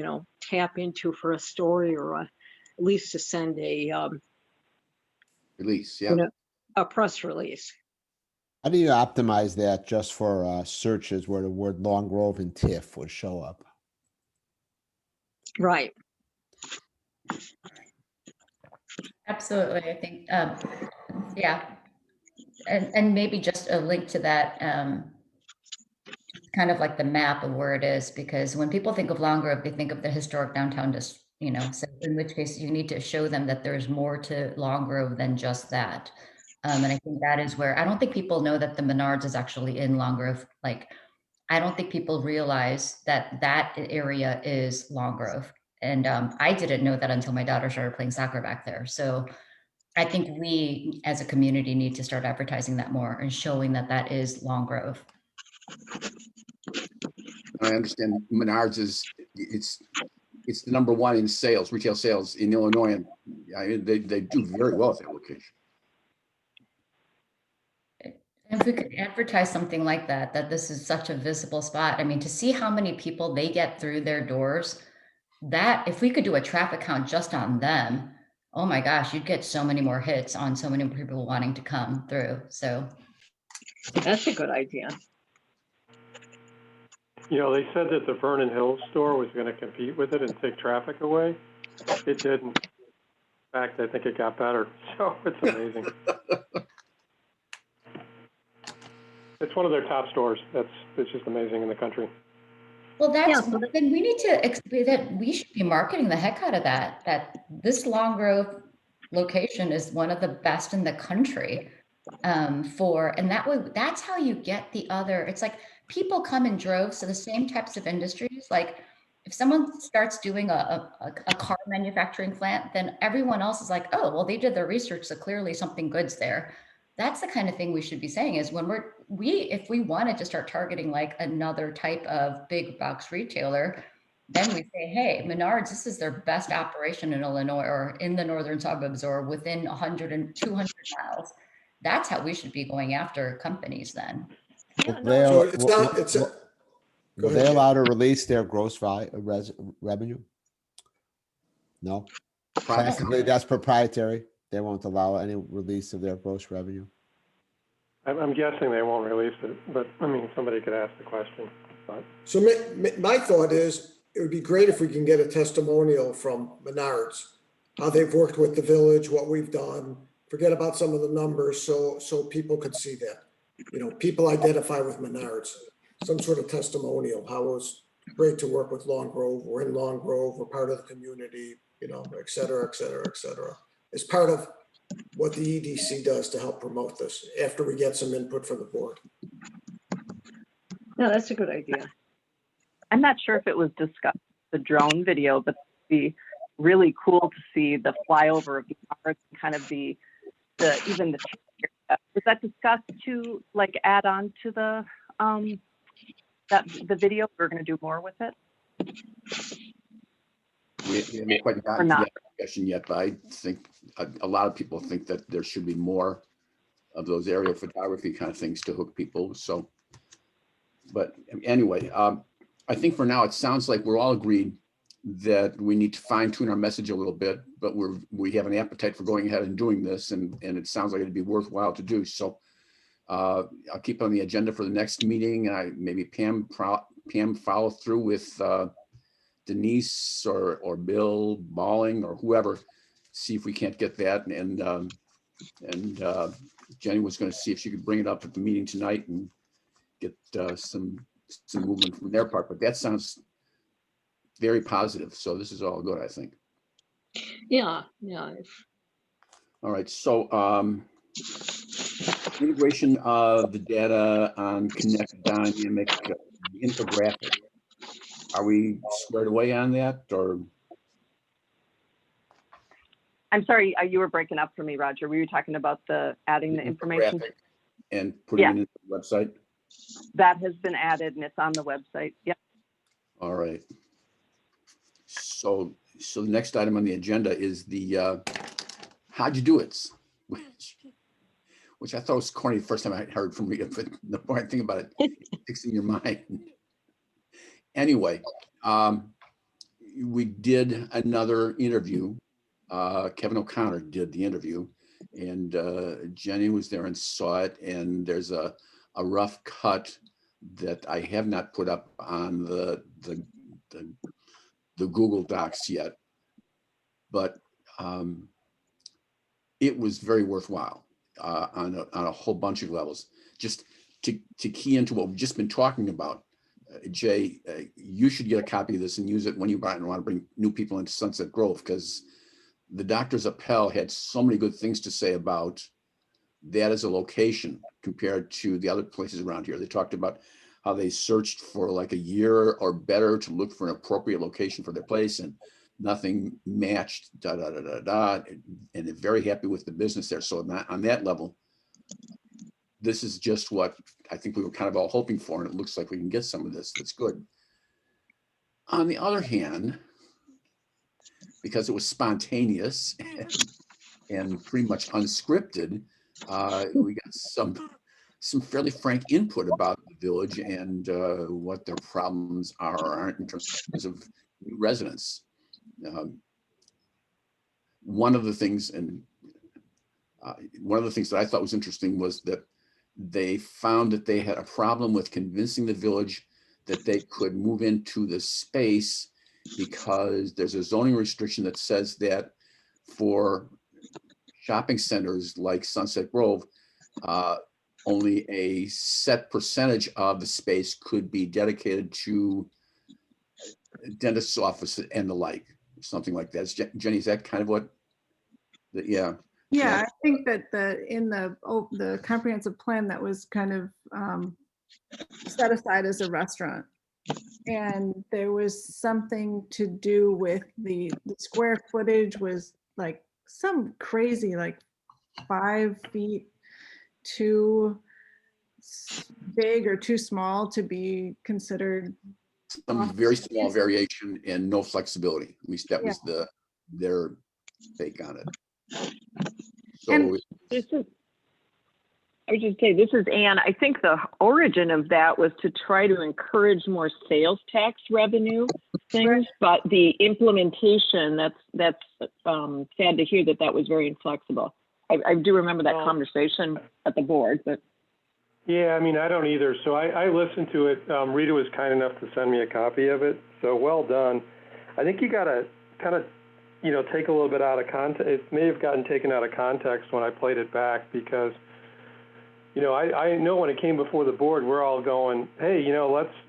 tap into for a story, or at least to send a Release, yeah. A press release. How do you optimize that just for searches where the word Long Grove and TIFF would show up? Right. Absolutely. I think, yeah. And maybe just a link to that, kind of like the map of where it is, because when people think of Long Grove, they think of the historic downtown, just, so in which case you need to show them that there's more to Long Grove than just that. And I think that is where, I don't think people know that the Menards is actually in Long Grove. Like, I don't think people realize that that area is Long Grove. And I didn't know that until my daughter started playing soccer back there. So I think we as a community need to start advertising that more and showing that that is Long Grove. I understand Menards it's the number one in sales, retail sales in Illinois, and they do very well at that location. And if we could advertise something like that, that this is such a visible spot. I mean, to see how many people they get through their doors, that if we could do a traffic count just on them, oh my gosh, you'd get so many more hits on so many people wanting to come through. So that's a good idea. They said that the Vernon Hills store was going to compete with it and take traffic away. It didn't. In fact, I think it got better. So it's amazing. It's one of their top stores. It's just amazing in the country. well, then we need to that we should be marketing the heck out of that this Long Grove location is one of the best in the country, and that way, that's how you get the other. It's like people come in droves to the same types of industries. Like if someone starts doing a car manufacturing plant, then everyone else is like, oh, well, they did their research, so clearly something good's there. That's the kind of thing we should be saying is when if we wanted to start targeting like another type of big box retailer, then we say, hey, Menards, this is their best operation in Illinois or in the northern suburbs or within 100 and 200 miles. That's how we should be going after companies then. Will Go they ahead, allow to release their gross revenue? No. Technically, that's proprietary. They won't allow any release of their gross revenue. I'm guessing they won't release it, but I mean, somebody could ask the question. But. So my thought is, it would be great if we can get a testimonial from Menards, how they've worked with the village, what we've done. Forget about some of the numbers, so people could see that. People identify with Menards. Some sort of testimonial, how it was great to work with Long Grove. We're in Long Grove. We're part of the community. Et cetera, et cetera, et cetera. As part of what the EDC does to help promote this after we get some input from the board. No, that's a good idea. I'm not sure if it was discussed, the drone video, but it'd be really cool to see the flyover of the cars, kind of even the was that discussed to like add on to the video? We're going to do more with it. We haven't quite gotten to that discussion yet, but I think a lot of people think that there should be more of those aerial photography kind of things to hook people. So, but anyway, I think for now, it sounds like we're all agreed that we need to fine tune our message a little bit, but we have an appetite for going ahead and doing this, and it sounds like it'd be worthwhile to do. So I'll keep on the agenda for the next meeting. Maybe Pam follow through with Denise or Bill Balling or whoever, see if we can't get that. And Jenny was going to see if she could bring it up at the meeting tonight and get some movement from their part. But that sounds very positive. So this is all good, I think. Yeah. All right. So integration of the data on Connect Dynamic infographic. Are we squared away on that, or? I'm sorry, you were breaking up for me, Roger. We were talking about adding the information. And putting it in the website. that has been added and it's on the website. Yep. All right. So the next item on the agenda is the how'd you do it? Which I thought was corny the first time I heard from Rita, but the more I think about it, it sticks in your mind. Anyway, we did another interview. Kevin O'Connor did the interview, and Jenny was there and saw it. And there's a rough cut that I have not put up on the Google Docs yet, but it was very worthwhile on a whole bunch of levels. Just to key into what we've just been talking about, Jay, you should get a copy of this and use it when you want to bring new people into Sunset Grove, because the doctors of Pell had so many good things to say about that as a location compared to the other places around here. They talked about how they searched for like a year or better to look for an appropriate location for their place, and nothing matched, and they're very happy with the business there. So on that level, this is just what I think we were kind of all hoping for, and it looks like we can get some of this. That's good. On the other hand, because it was spontaneous and pretty much unscripted, we got some fairly frank input about the village and what their problems are or aren't in terms of new residents. One of the things that I thought was interesting was that they found that they had a problem with convincing the village that they could move into the space because there's a zoning restriction that says that for shopping centers like Sunset Grove, only a set percentage of the space could be dedicated to dentist's office and the like, something like that. Jenny, is that kind of what? Yeah. Yeah, I think that in the comprehensive plan that was kind of set aside as a restaurant, and there was something to do with the square footage was like some crazy, like 5 feet too big or too small to be considered. Some very small variation and no flexibility. At least that was their take on it. So And this is, I would just say, this is Anne. I think the origin of that was to try to encourage more sales tax revenue things, Right. but the implementation, that's sad to hear that was very inflexible. I do remember that conversation at the board, but. Yeah, I mean, I don't either. So I listened to it. Rita was kind enough to send me a copy of it. So well done. I think you got to kind of, take a little bit out of context. It may have gotten taken out of context when I played it back because, I know when it came before the board, we're all going, hey,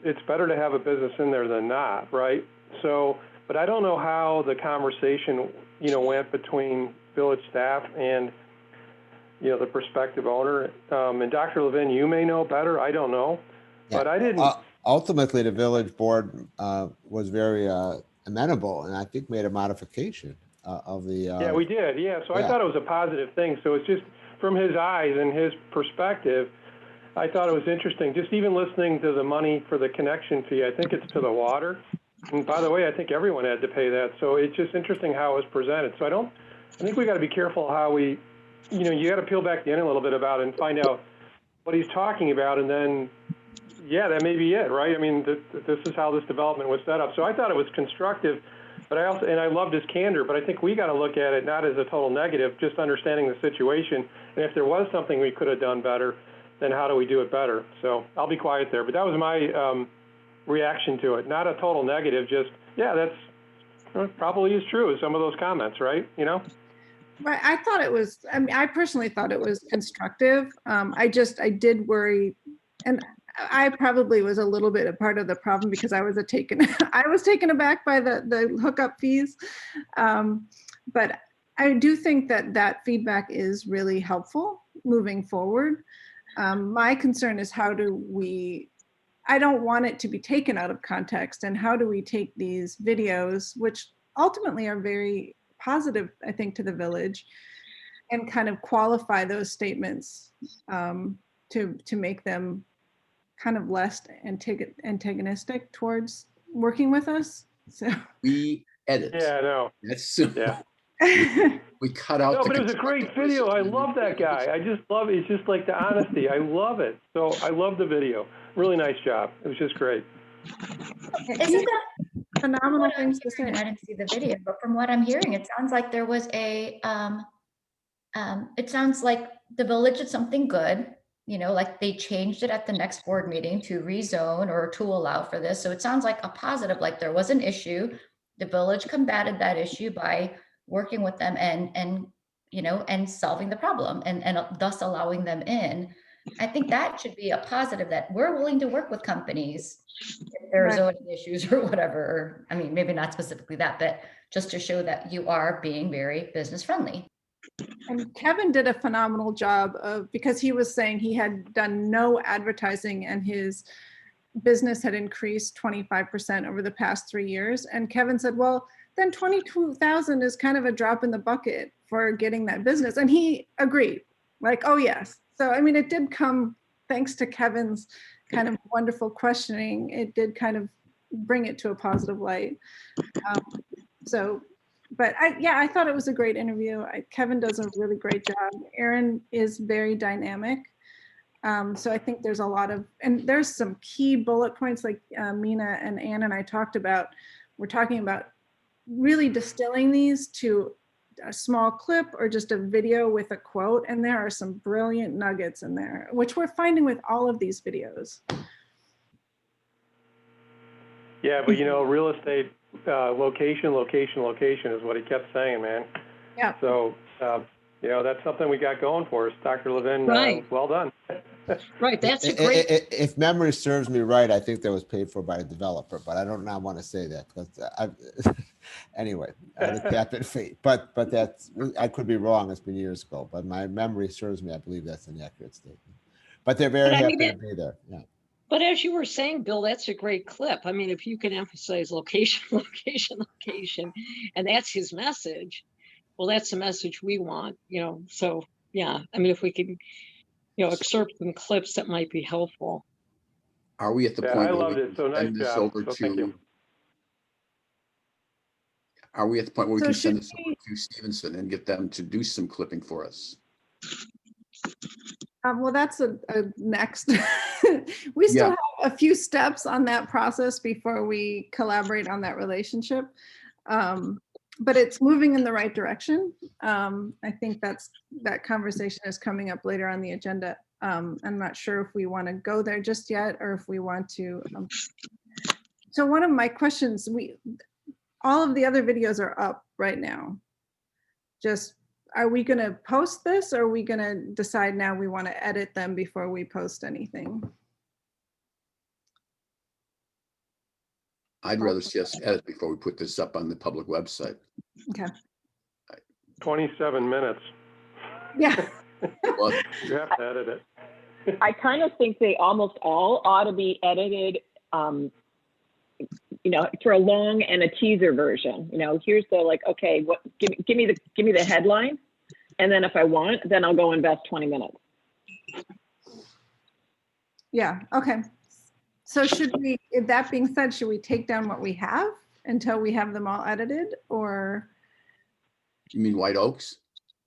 it's better to have a business in there than not, right? So, but I don't know how the conversation, went between village staff and, the prospective owner. And Dr. Levin, you may know better. I don't know, but I didn't. Ultimately, the village board was very amenable, and I think made a modification of the. Yeah, we did. Yeah, so I thought it was a positive thing. So it's just from his eyes and his perspective, I thought it was interesting. Just even listening to the money for the connection fee, I think it's to the water. And by the way, I think everyone had to pay that. So it's just interesting how it was presented. So I think we got to be careful how we, you got to peel back the onion a little bit about it and find out what he's talking about, and then. Yeah, that may be it, right? I mean, this is how this development was set up. So I thought it was constructive, but I loved his candor, but I think we got to look at it not as a total negative, just understanding the situation. And if there was something we could have done better, then how do we do it better? So I'll be quiet there, but that was my reaction to it. Not a total negative, just, that's probably is true as some of those comments, right? Right, I personally thought it was constructive. I did worry, and I probably was a little bit a part of the problem because I was taken aback by the hookup fees. But I do think that feedback is really helpful moving forward. My concern is I don't want it to be taken out of context, and how do we take these videos, which ultimately are very positive, I think, to the village, and kind of qualify those statements to make them kind of less antagonistic towards working with us. So We edit. Yeah, I know. That's Yeah. we cut out. No, the but it was a great video. I love that guy. I just love it. It's just like the honesty. I love it. So I love the video. Really nice job. It was just great. Isn't that phenomenal things to I say. didn't see the video, but from what I'm hearing, it sounds like there was it sounds like the village did something good, you know, like they changed it at the next board meeting to rezone or to allow for this. So it sounds like a positive, like there was an issue. The village combated that issue by working with them and you know, and solving the problem and thus allowing them in. I think that should be a positive, that we're willing to work with companies if there are Right. zoning issues or whatever. Or, I mean, maybe not specifically that, but just to show that you are being very business friendly. And Kevin did a phenomenal job of, because he was saying he had done no advertising and his business had increased 25% over the past 3 years. And Kevin said, well, then 22,000 is kind of a drop in the bucket for getting that business. And he agreed, like, oh yes. So, I mean, it did come thanks to Kevin's kind of wonderful questioning. It did kind of bring it to a positive light. But I thought it was a great interview. Kevin does a really great job. Aaron is very dynamic. So I think there's a lot of, and there's some key bullet points like Mina and Ann and I talked about. We're talking about really distilling these to a small clip or just a video with a quote. And there are some brilliant nuggets in there, which we're finding with all of these videos. Yeah, but you know, real estate, location is what he kept saying, man. Yeah. So, you know, that's something we got going for us. Dr. Levin, Right. well done. Right, that's a great, If memory serves me right, I think that was paid for by a developer, but I don't now want to say that because anyway, I had a cap and fee. But that's, I could be wrong. It's been years ago, but my memory serves me. I believe that's an accurate statement. But they're very But I happy mean, to be there. Yeah. but as you were saying, Bill, that's a great clip. I mean, if you can emphasize location, location, and that's his message, well, that's the message we want, you know. So yeah, I mean, if we can, you know, excerpt some clips that might be helpful. Are we at the Yeah, point I where loved we it. can So nice send this job. over So thank you. to? Are we at the point where we So can send should this over to Stevenson and get them to do some clipping for us? Well, that's a next. We still have a few steps on that process before we collaborate on that relationship. But it's moving in the right direction. I think that conversation is coming up later on the agenda. I'm not sure if we want to go there just yet or if we want to. So one of my questions, all of the other videos are up right now. Just, are we going to post this or are we going to decide now we want to edit them before we post anything? I'd rather see us edit before we put this up on the public website. Okay. 27 minutes. Yeah. Well, You have to edit it. I kind of think they almost all ought to be edited, you know, for a long and a teaser version. You know, here's the, like, okay, what? Give me the headline, and then if I want, then I'll go invest 20 minutes. Yeah. Okay. So should we, that being said, should we take down what we have until we have them all edited, or? you mean White Oaks?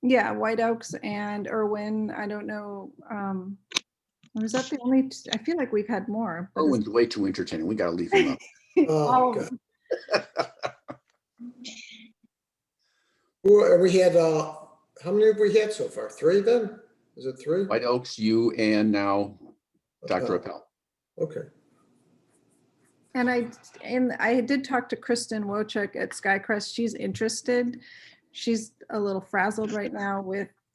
Yeah, White Oaks and Irwin. I don't know. Or is that the only? I feel like we've had more. But Irwin's way too entertaining. We got to leave him up. Oh, Oh, God. Well, we had, how many have we had so far? 3 then? Is it 3? White Oaks, you, and now Dr. Appel. Okay. and I did talk to Kristen Wojcik at Skycrest. She's interested. She's a little frazzled right now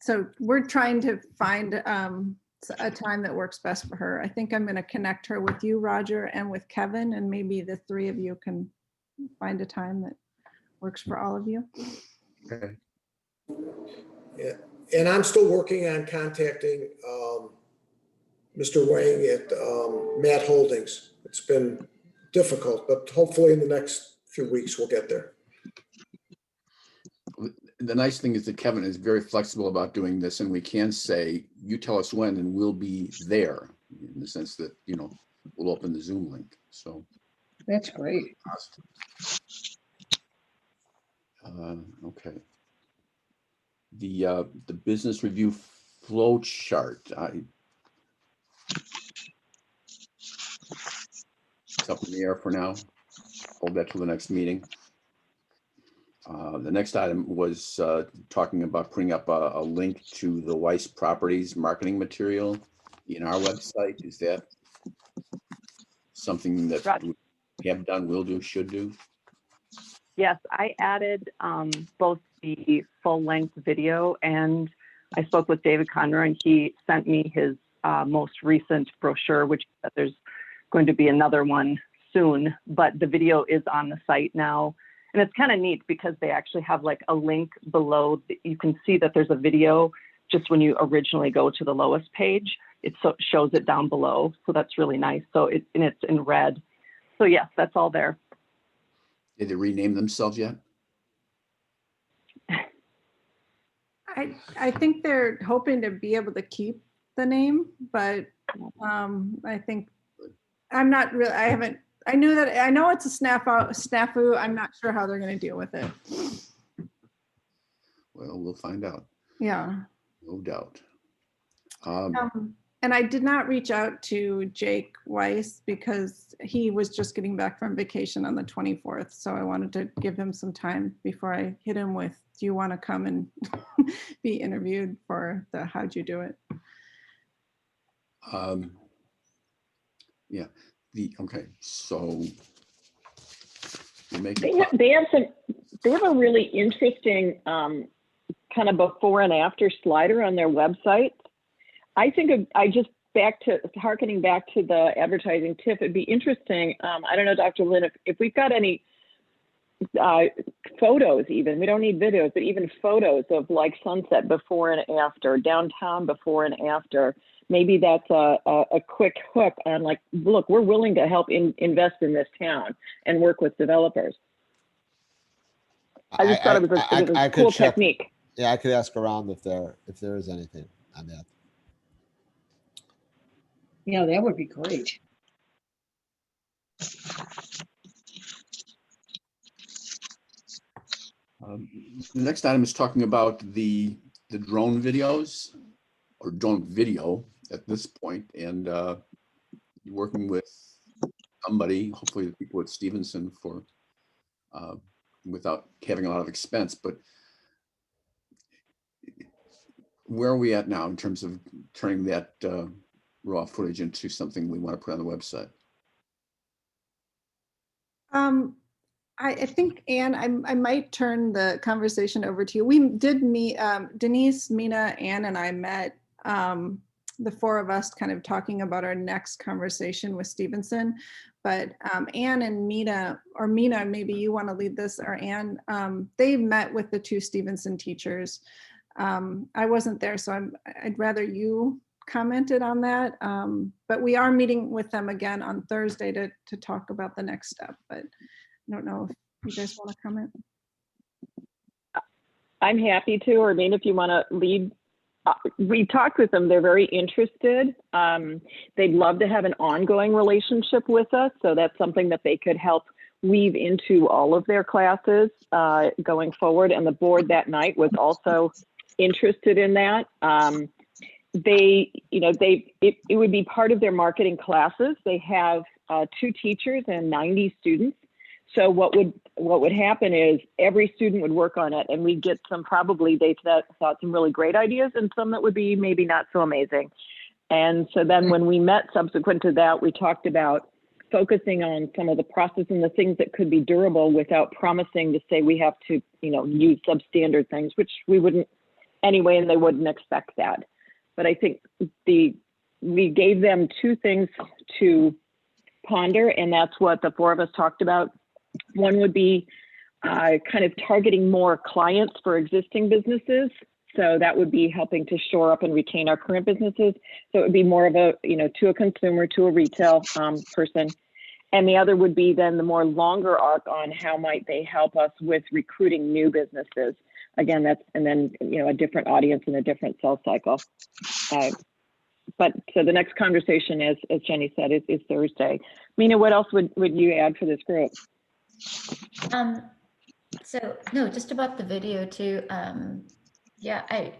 so we're trying to find a time that works best for her. I think I'm going to connect her with you, Roger, and with Kevin, and maybe the 3 of you can find a time that works for all of you. Okay. Yeah, and I'm still working on contacting Mr. Wang at Matt Holdings. It's been difficult, but hopefully in the next few weeks we'll get there. The nice thing is that Kevin is very flexible about doing this, and we can say, you tell us when and we'll be there. in the sense that, you know, we'll open the Zoom link. So That's great. okay. The business review flow chart. It's up in the air for now. Hold that till the next meeting. The next item was talking about putting up a link to the Weiss Properties marketing material in our website. Is that something that we have done, will do, should do? Yes, I added both the full-length video, and I spoke with David Conroy, and he sent me his most recent brochure, which there's going to be another one soon, but the video is on the site now. And it's kind of neat because they actually have like a link below. You can see that there's a video just when you originally go to the lowest page. It shows it down below. So that's really nice. So it's in red. So yes, that's all there. Did they rename themselves yet? I think they're hoping to be able to keep the name, but I think I'm not really, I know it's a snafu. I'm not sure how they're going to deal with it. Well, we'll find out. Yeah. No doubt. And I did not reach out to Jake Weiss because he was just getting back from vacation on the 24th. So I wanted to give him some time before I hit him with, do you want to come and be interviewed for the how'd you do it? Yeah. Okay. So They have a really interesting kind of before and after slider on their website. I think harkening back to the advertising tip, it'd be interesting. I don't know, Dr. Lynn, if we've got any photos, even, we don't need videos, but even photos of like sunset before and after, downtown before and after. Maybe that's a quick hook on like, look, we're willing to help invest in this town and work with developers. I just thought it was a cool technique. Yeah, I could ask around if there is anything on that. Yeah, that would be great. The next item is talking about the drone videos or drone video at this point, and working with somebody, hopefully the people at Stevenson, for without having a lot of expense. But where are we at now in terms of turning that raw footage into something we want to put on the website? I think, Anne, I might turn the conversation over to you. We did meet, Denise, Mina, Anne, and I met, the four of us kind of talking about our next conversation with Stevenson. But Anne and Mina, or Mina, maybe you want to lead this, or Anne, they met with the two Stevenson teachers. I wasn't there, so I'd rather you commented on that. But we are meeting with them again on Thursday to talk about the next step. But I don't know if you guys want to comment. I'm happy to, or I mean, if you want to lead. We talked with them. They're very interested. They'd love to have an ongoing relationship with us. So that's something that they could help weave into all of their classes going forward. And the board that night was also interested in that. It would be part of their marketing classes. They have 2 teachers and 90 students. So what would happen is every student would work on it, and we'd get some, probably they thought some really great ideas and some that would be maybe not so amazing. And so then when we met subsequent to that, we talked about focusing on some of the process and the things that could be durable without promising to say we have to, use substandard things, which we wouldn't anyway, and they wouldn't expect that. But I think we gave them 2 things to ponder, and that's what the 4 of us talked about. One would be kind of targeting more clients for existing businesses. So that would be helping to shore up and retain our current businesses. So it would be more of a, to a consumer, to a retail person. And the other would be then the more longer arc on how might they help us with recruiting new businesses. Again, that's, and then, a different audience and a different sales cycle. but so the next conversation, as Jenny said, is Thursday. Mina, what else would you add for this group? So no, just about the video too. Yeah, I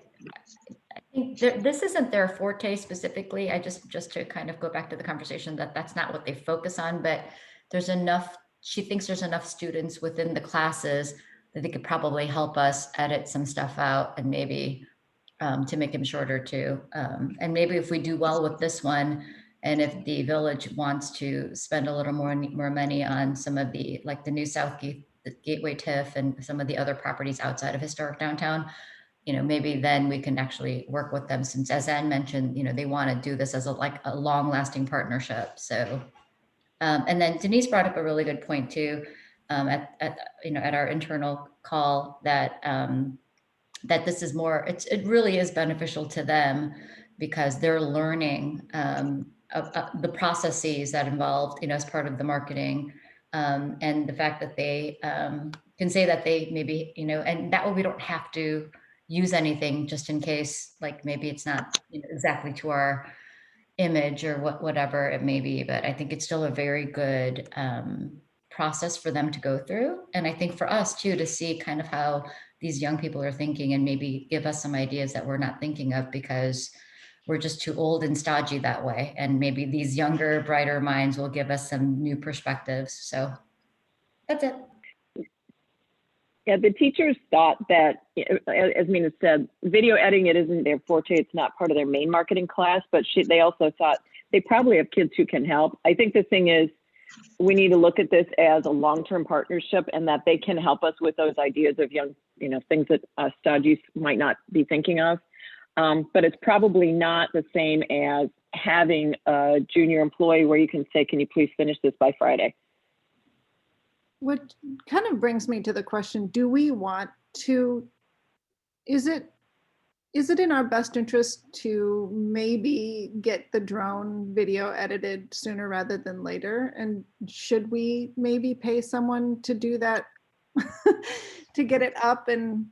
think this isn't their forte specifically. I just to kind of go back to the conversation that's not what they focus on, but there's enough, she thinks there's enough students within the classes that they could probably help us edit some stuff out and maybe to make them shorter too. And maybe if we do well with this one, and if the village wants to spend a little more money on some of the, like the New South Gateway TIF and some of the other properties outside of historic downtown, maybe then we can actually work with them, since as Ann mentioned, they want to do this as a long lasting partnership. So, and then Denise brought up a really good point too, at our internal call, that that this is more, it really is beneficial to them because they're learning the processes that involved, as part of the marketing, and the fact that they can say that they maybe, and that way we don't have to use anything just in case, like maybe it's not exactly to our image or whatever it may be. But I think it's still a very good process for them to go through. And I think for us too, to see kind of how these young people are thinking and maybe give us some ideas that we're not thinking of because we're just too old and stodgy that way. And maybe these younger, brighter minds will give us some new perspectives. So that's it. Yeah, the teachers thought that, as Mina said, video editing, it isn't their forte. It's not part of their main marketing class, but they also thought they probably have kids who can help. I think the thing is, we need to look at this as a long-term partnership, and that they can help us with those ideas of young, things that stodgies might not be thinking of. But it's probably not the same as having a junior employee where you can say, can you please finish this by Friday? What kind of brings me to the question, do we want to, is it in our best interest to maybe get the drone video edited sooner rather than later? And should we maybe pay someone to do that, to get it up and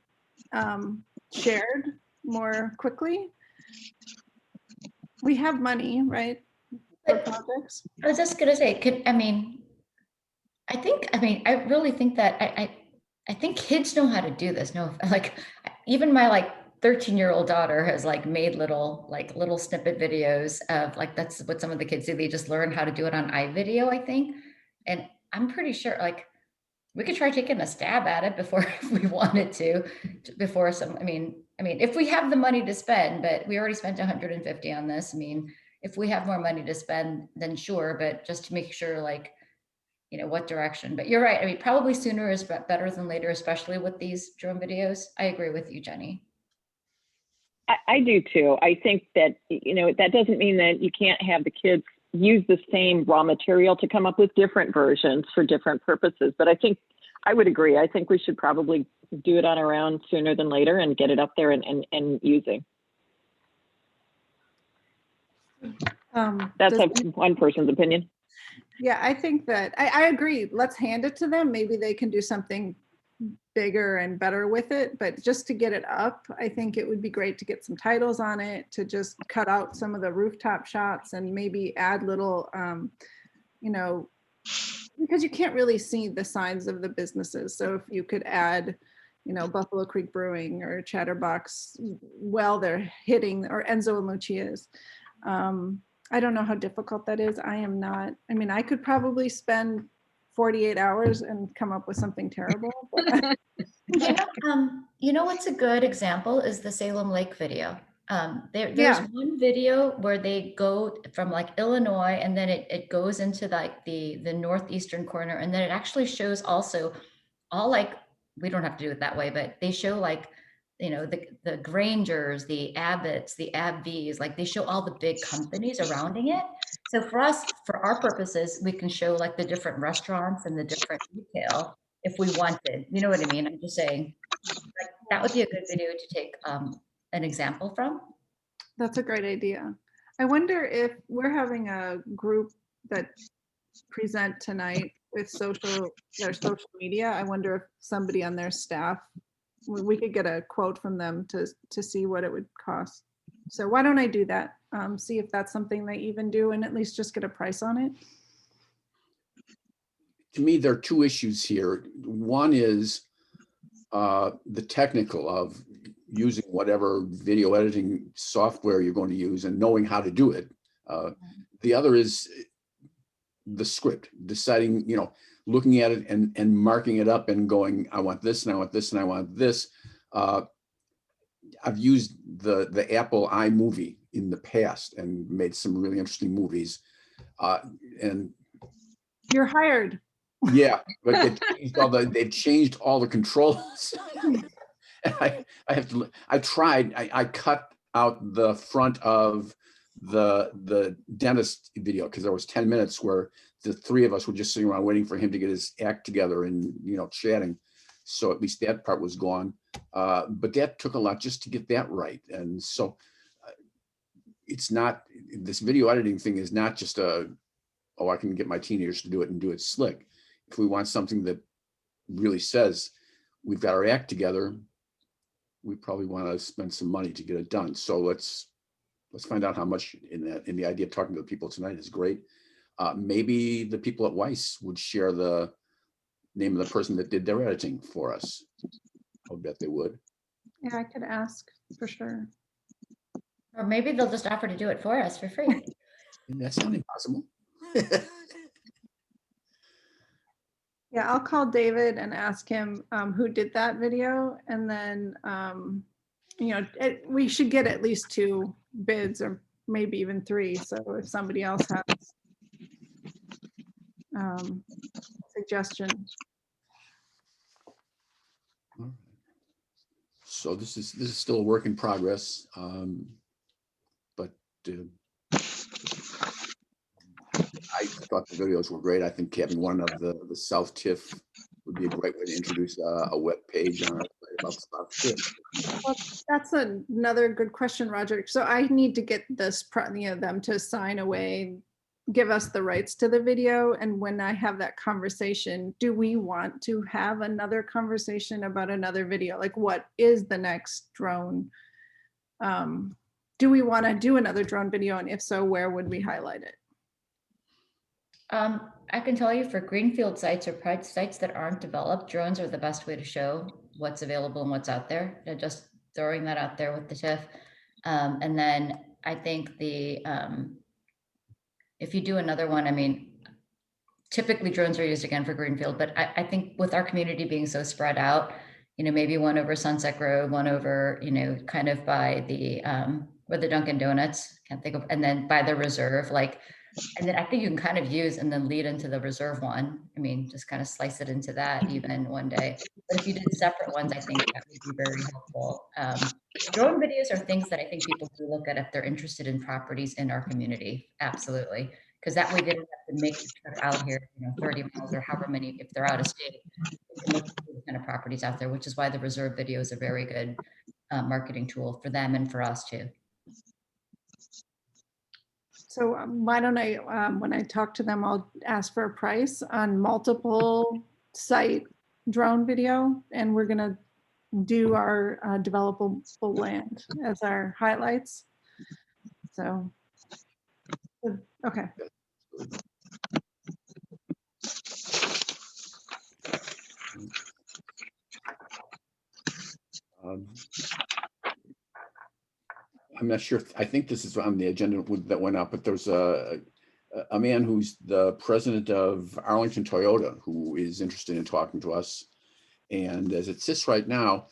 shared more quickly? We have money, right, for projects? I was just gonna say, I really think that I think kids know how to do this. No, like even my 13-year-old daughter has made little snippet videos of that's what some of the kids do. They just learn how to do it on iVideo, I think. And I'm pretty sure we could try taking a stab at it before if we wanted to before some, if we have the money to spend, but we already spent 150 on this. If we have more money to spend, then sure, but just to make sure what direction. But you're right. Probably sooner is better than later, especially with these drone videos. I agree with you, Jenny. I do too. I think that, that doesn't mean that you can't have the kids use the same raw material to come up with different versions for different purposes. But I think I would agree. I think we should probably do it on our own sooner than later and get it up there and using. That's one person's opinion. Yeah, I think that I agree. Let's hand it to them. Maybe they can do something bigger and better with it. But just to get it up, I think it would be great to get some titles on it, to just cut out some of the rooftop shots and maybe add little, because you can't really see the signs of the businesses. So if you could add, Buffalo Creek Brewing or Chatterbox while they're hitting, or Enzo and Lucia's. I don't know how difficult that is. I am not, I could probably spend 48 hours and come up with something terrible. But What's a good example is the Salem Lake video. There's one video where they go from Illinois, and then it goes into the northeastern corner, and then it actually shows also all we don't have to do it that way, but they show the Grangers, the Abbotts, the AbbVies, they show all the big companies surrounding it. So for us, for our purposes, we can show the different restaurants and the different retail if we wanted. You know what I mean? I'm just saying that would be a good video to take an example from. That's a great idea. I wonder if we're having a group that present tonight with their social media. I wonder if somebody on their staff, we could get a quote from them to see what it would cost. So why don't I do that? see if that's something they even do and at least just get a price on it. To me, there are two issues here. One is the technical of using whatever video editing software you're going to use and knowing how to do it. The other is the script, deciding, looking at it and marking it up and going, I want this and I want this and I want this. I've used the Apple iMovie in the past and made some really interesting movies. And You're hired. yeah, but they've changed all the controls. I tried, I cut out the front of the dentist video because there was 10 minutes where the three of us were just sitting around waiting for him to get his act together and, chatting. So at least that part was gone. But that took a lot just to get that right. And so it's not, this video editing thing is not just I can get my teenagers to do it and do it slick. If we want something that really says we've got our act together, we probably want to spend some money to get it done. So let's find out how much in the idea of talking to the people tonight is great. Maybe the people at Weiss would share the name of the person that did their editing for us. I'll bet they would. Yeah, I could ask for sure. Or maybe they'll just offer to do it for us for free. That's not impossible. Yeah, I'll call David and ask him who did that video. And then, we should get at least 2 bids or maybe even 3. So if somebody else has suggestions. So this is still a work in progress, but I thought the videos were great. I think having one of the South TIFF would be a great way to introduce a web page on our site about South TIFF. Well, that's another good question, Roger. So I need to get this, them to sign away, give us the rights to the video. And when I have that conversation, do we want to have another conversation about another video? Like, what is the next drone? Do we want to do another drone video? And if so, where would we highlight it? I can tell you for greenfield sites or private sites that aren't developed, drones are the best way to show what's available and what's out there. They're just throwing that out there with the TIFF. And then I think if you do another one, I mean, typically drones are used again for greenfield, but I think with our community being so spread out, maybe one over Sunset Road, one over, kind of by the, where the Dunkin' Donuts, can't think of, and then by the reserve, and then I think you can kind of use and then lead into the reserve one. I mean, just kind of slice it into that even one day. But if you did separate ones, I think that would be very helpful. Drone videos are things that I think people do look at if they're interested in properties in our community. Absolutely. Because that way they don't have to make the trip out here, 30 miles or however many, if they're out of state, they can look at these kind of properties out there, which is why the reserve video is a very good marketing tool for them and for us too. So why don't I, when I talk to them, I'll ask for a price on multiple site drone video, and we're gonna do our developable land as our highlights. So, okay. I'm not sure. I think this is on the agenda that went up, but there's a man who's the president of Arlington Toyota who is interested in talking to us. And as it sits right now,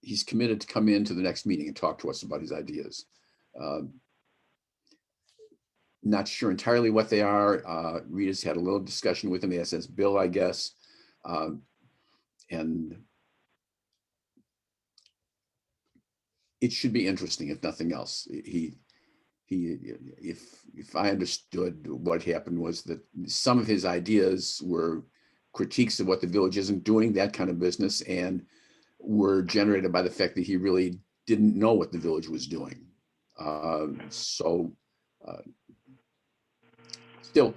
he's committed to come into the next meeting and talk to us about his ideas. Not sure entirely what they are. Rita's had a little discussion with him. He says Bill, I guess. And it should be interesting, if nothing else. If I understood what happened was that some of his ideas were critiques of what the village isn't doing, that kind of business, and were generated by the fact that he really didn't know what the village was doing. Still,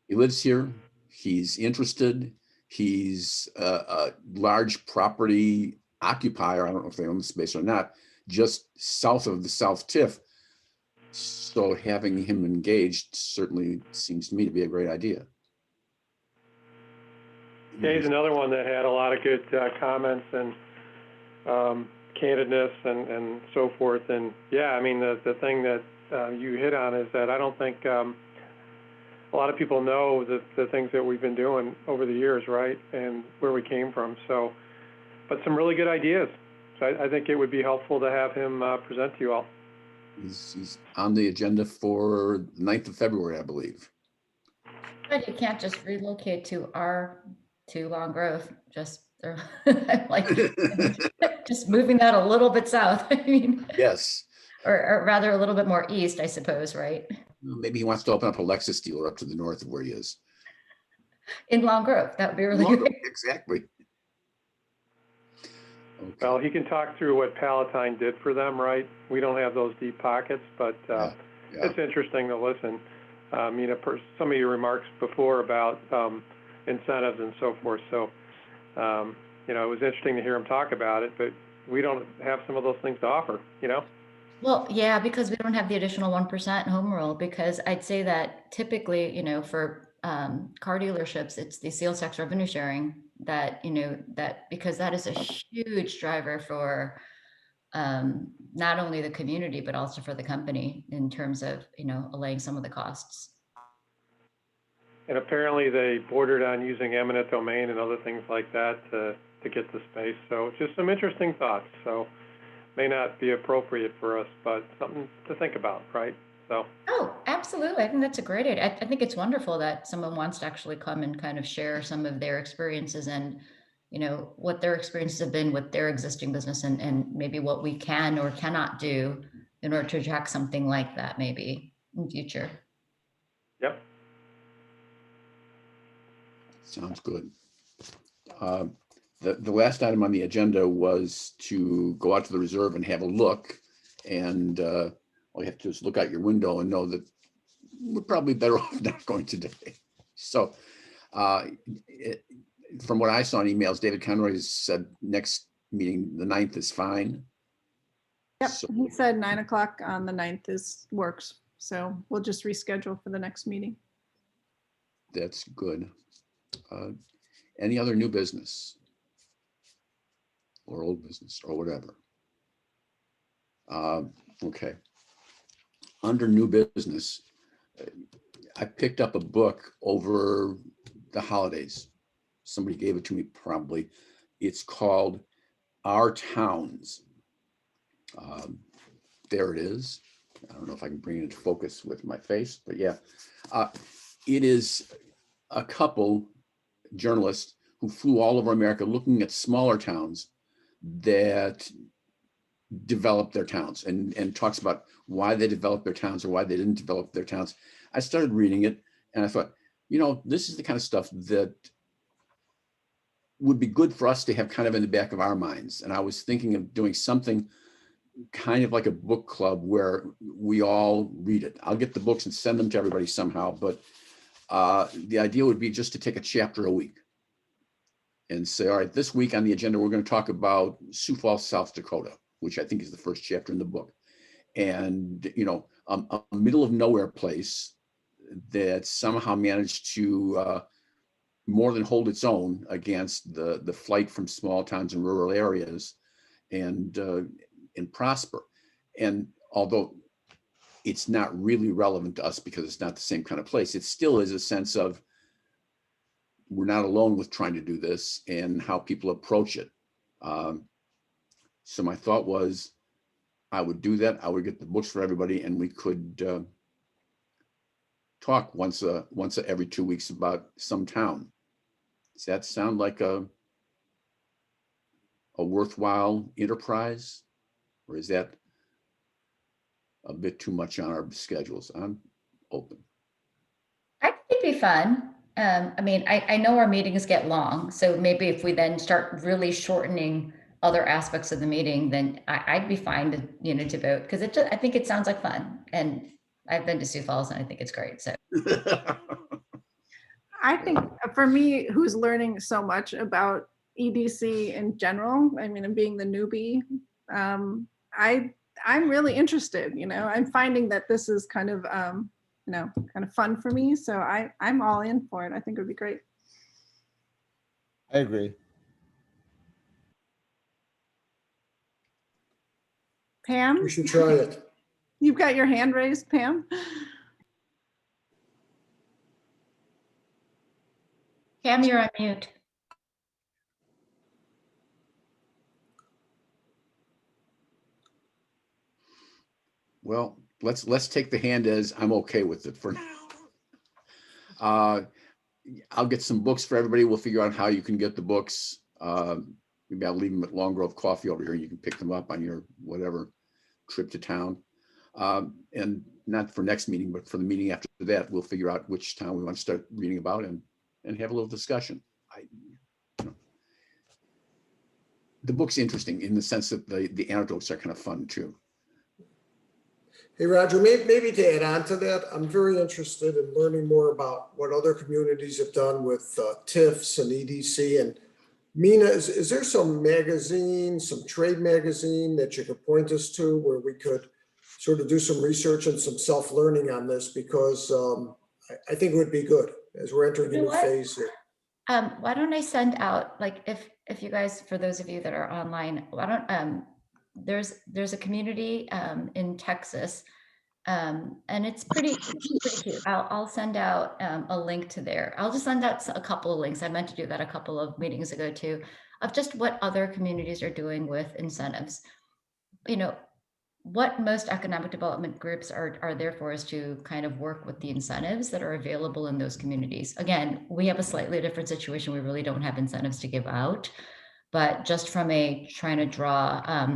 he lives here. He's interested. He's a large property occupier. I don't know if they own the space or not, just south of the South TIFF. So having him engaged certainly seems to me to be a great idea. Yeah, he's another one that had a lot of good comments and candidness and so forth. And yeah, I mean, the thing that you hit on is that I don't think a lot of people know the things that we've been doing over the years, right, and where we came from. So, but some really good ideas. So I think it would be helpful to have him present to you all. He's on the agenda for the 9th of February, I believe. But you can't just relocate to Long Grove, just like just moving that a little bit south. I mean, Yes. or rather a little bit more east, I suppose, right? Maybe he wants to open up a Lexus dealer up to the north of where he is. In Long Grove, that would be really Long Grove, great. exactly. Okay. Well, he can talk through what Palatine did for them, right? We don't have those deep pockets, but Yeah. it's interesting to listen. You know, some of your remarks before about incentives and so forth. So, you know, it was interesting to hear him talk about it, but we don't have some of those things to offer, you know? Well, yeah, because we don't have the additional 1% home rule, because I'd say that typically, you know, for car dealerships, it's the sales tax revenue sharing that, you know, that because that is a huge driver for not only the community, but also for the company in terms of, you know, allaying some of the costs. And apparently they bordered on using eminent domain and other things like that to get the space. So just some interesting thoughts. So may not be appropriate for us, but something to think about, right? So. Oh, absolutely. I think that's a great idea. I think it's wonderful that someone wants to actually come and kind of share some of their experiences and, you know, what their experiences have been with their existing business and maybe what we can or cannot do in order to attract something like that maybe in future. Yep. Sounds good. The last item on the agenda was to go out to the reserve and have a look. And all you have to do is look out your window and know that we're probably better off not going today. So from what I saw in emails, David Conroy said next meeting, the 9th is fine. Yep, So he said 9 o'clock on the 9th works. So we'll just reschedule for the next meeting. that's good. Any other new business or old business or whatever? Okay. Under new business, I picked up a book over the holidays. Somebody gave it to me probably. It's called Our Towns. There it is. I don't know if I can bring it into focus with my face, but yeah. It is a couple journalists who flew all over America looking at smaller towns that developed their towns and talks about why they developed their towns or why they didn't develop their towns. I started reading it and I thought, you know, this is the kind of stuff that would be good for us to have kind of in the back of our minds. And I was thinking of doing something kind of like a book club where we all read it. I'll get the books and send them to everybody somehow, but the idea would be just to take a chapter a week and say, all right, this week on the agenda, we're going to talk about Sioux Falls, South Dakota, which I think is the first chapter in the book. And, you know, a middle of nowhere place that somehow managed to more than hold its own against the flight from small towns and rural areas and prosper. And although it's not really relevant to us because it's not the same kind of place, it still is a sense of we're not alone with trying to do this and how people approach it. So my thought was I would do that. I would get the books for everybody and we could talk once every 2 weeks about some town. Does that sound like a worthwhile enterprise? Or is that a bit too much on our schedules? I'm open. I think it'd be fun. I mean, I know our meetings get long, so maybe if we then start really shortening other aspects of the meeting, then I'd be fine to, you know, to vote because I think it sounds like fun. And I've been to Sioux Falls and I think it's great. So I think for me, who's learning so much about EDC in general, I mean, and being the newbie, I'm really interested, I'm finding that this is kind of, kind of fun for me. So I'm all in for it. I think it would be great. I agree. Pam, We should try it. you've got your hand raised, Pam. Pam, you're on mute. Well, let's take the hand as I'm okay with it for now. I'll get some books for everybody. We'll figure out how you can get the books. Maybe I'll leave them at Long Grove Coffee over here. You can pick them up on your whatever trip to town. And not for next meeting, but for the meeting after that, we'll figure out which town we want to start reading about and have a little discussion. The book's interesting in the sense that the anecdotes are kind of fun too. Hey, Roger, maybe to add on to that, I'm very interested in learning more about what other communities have done with TIFs and EDC. And Mina, is there some magazine, some trade magazine that you could point us to where we could sort of do some research and some self-learning on this? Because I think it would be good as we're entering a new phase here. Why don't I send out, like, if you guys, for those of you that are online, why don't, there's a community in Texas, and it's pretty cute. I'll send out a link to there. I'll just send out a couple of links. I meant to do that a couple of meetings ago too, of just what other communities are doing with incentives. What most economic development groups are there for is to kind of work with the incentives that are available in those communities. Again, we have a slightly different situation. We really don't have incentives to give out, but just from trying to draw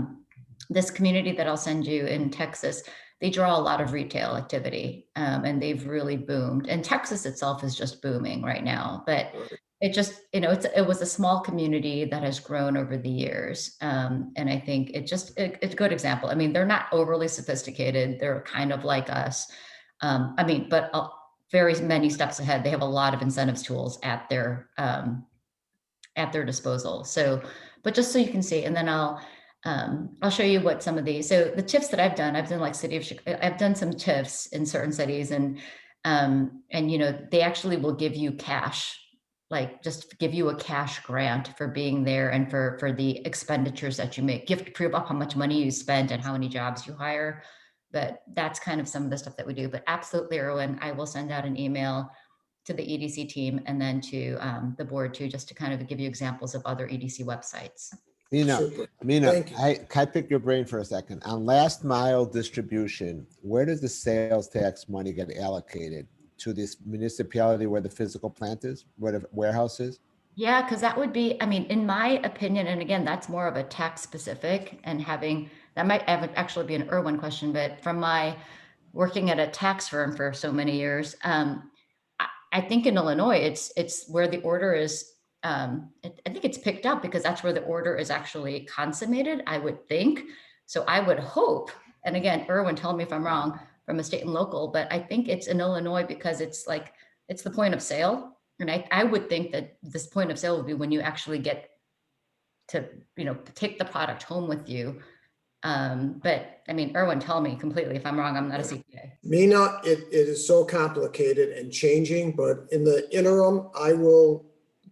this community that I'll send you in Texas, they draw a lot of retail activity, and they've really boomed. And Texas itself is just booming right now, but it just, it was a small community that has grown over the years. And I think it's a good example. I mean, they're not overly sophisticated. They're kind of like us. But very many steps ahead. They have a lot of incentives tools at their disposal. So, but just so you can see, and then I'll show you what some of these, so the TIFs that I've done like City of Chicago, I've done some TIFs in certain cities, and they actually will give you cash, like just give you a cash grant for being there and for the expenditures that you make. You have to prove up how much money you spent and how many jobs you hire. But that's kind of some of the stuff that we do. But absolutely, Erwin, I will send out an email to the EDC team and then to the board too, just to kind of give you examples of other EDC websites. Mina, can I pick your brain for a second? On last mile distribution, where does the sales tax money get allocated? To this municipality where the physical plant is, where the warehouse is? Yeah, because that would be, in my opinion, and again, that's more of a tax specific, and that might actually be an Erwin question, but from my working at a tax firm for so many years, I think in Illinois, it's where the order is, I think it's picked up because that's where the order is actually consummated, I would think. So I would hope, and again, Erwin, tell me if I'm wrong, from a state and local, but I think it's in Illinois because it's the point of sale. And I would think that this point of sale would be when you actually get to, take the product home with you. But Erwin, tell me completely if I'm wrong. I'm not a CPA. Mina, it is so complicated and changing, but in the interim, I will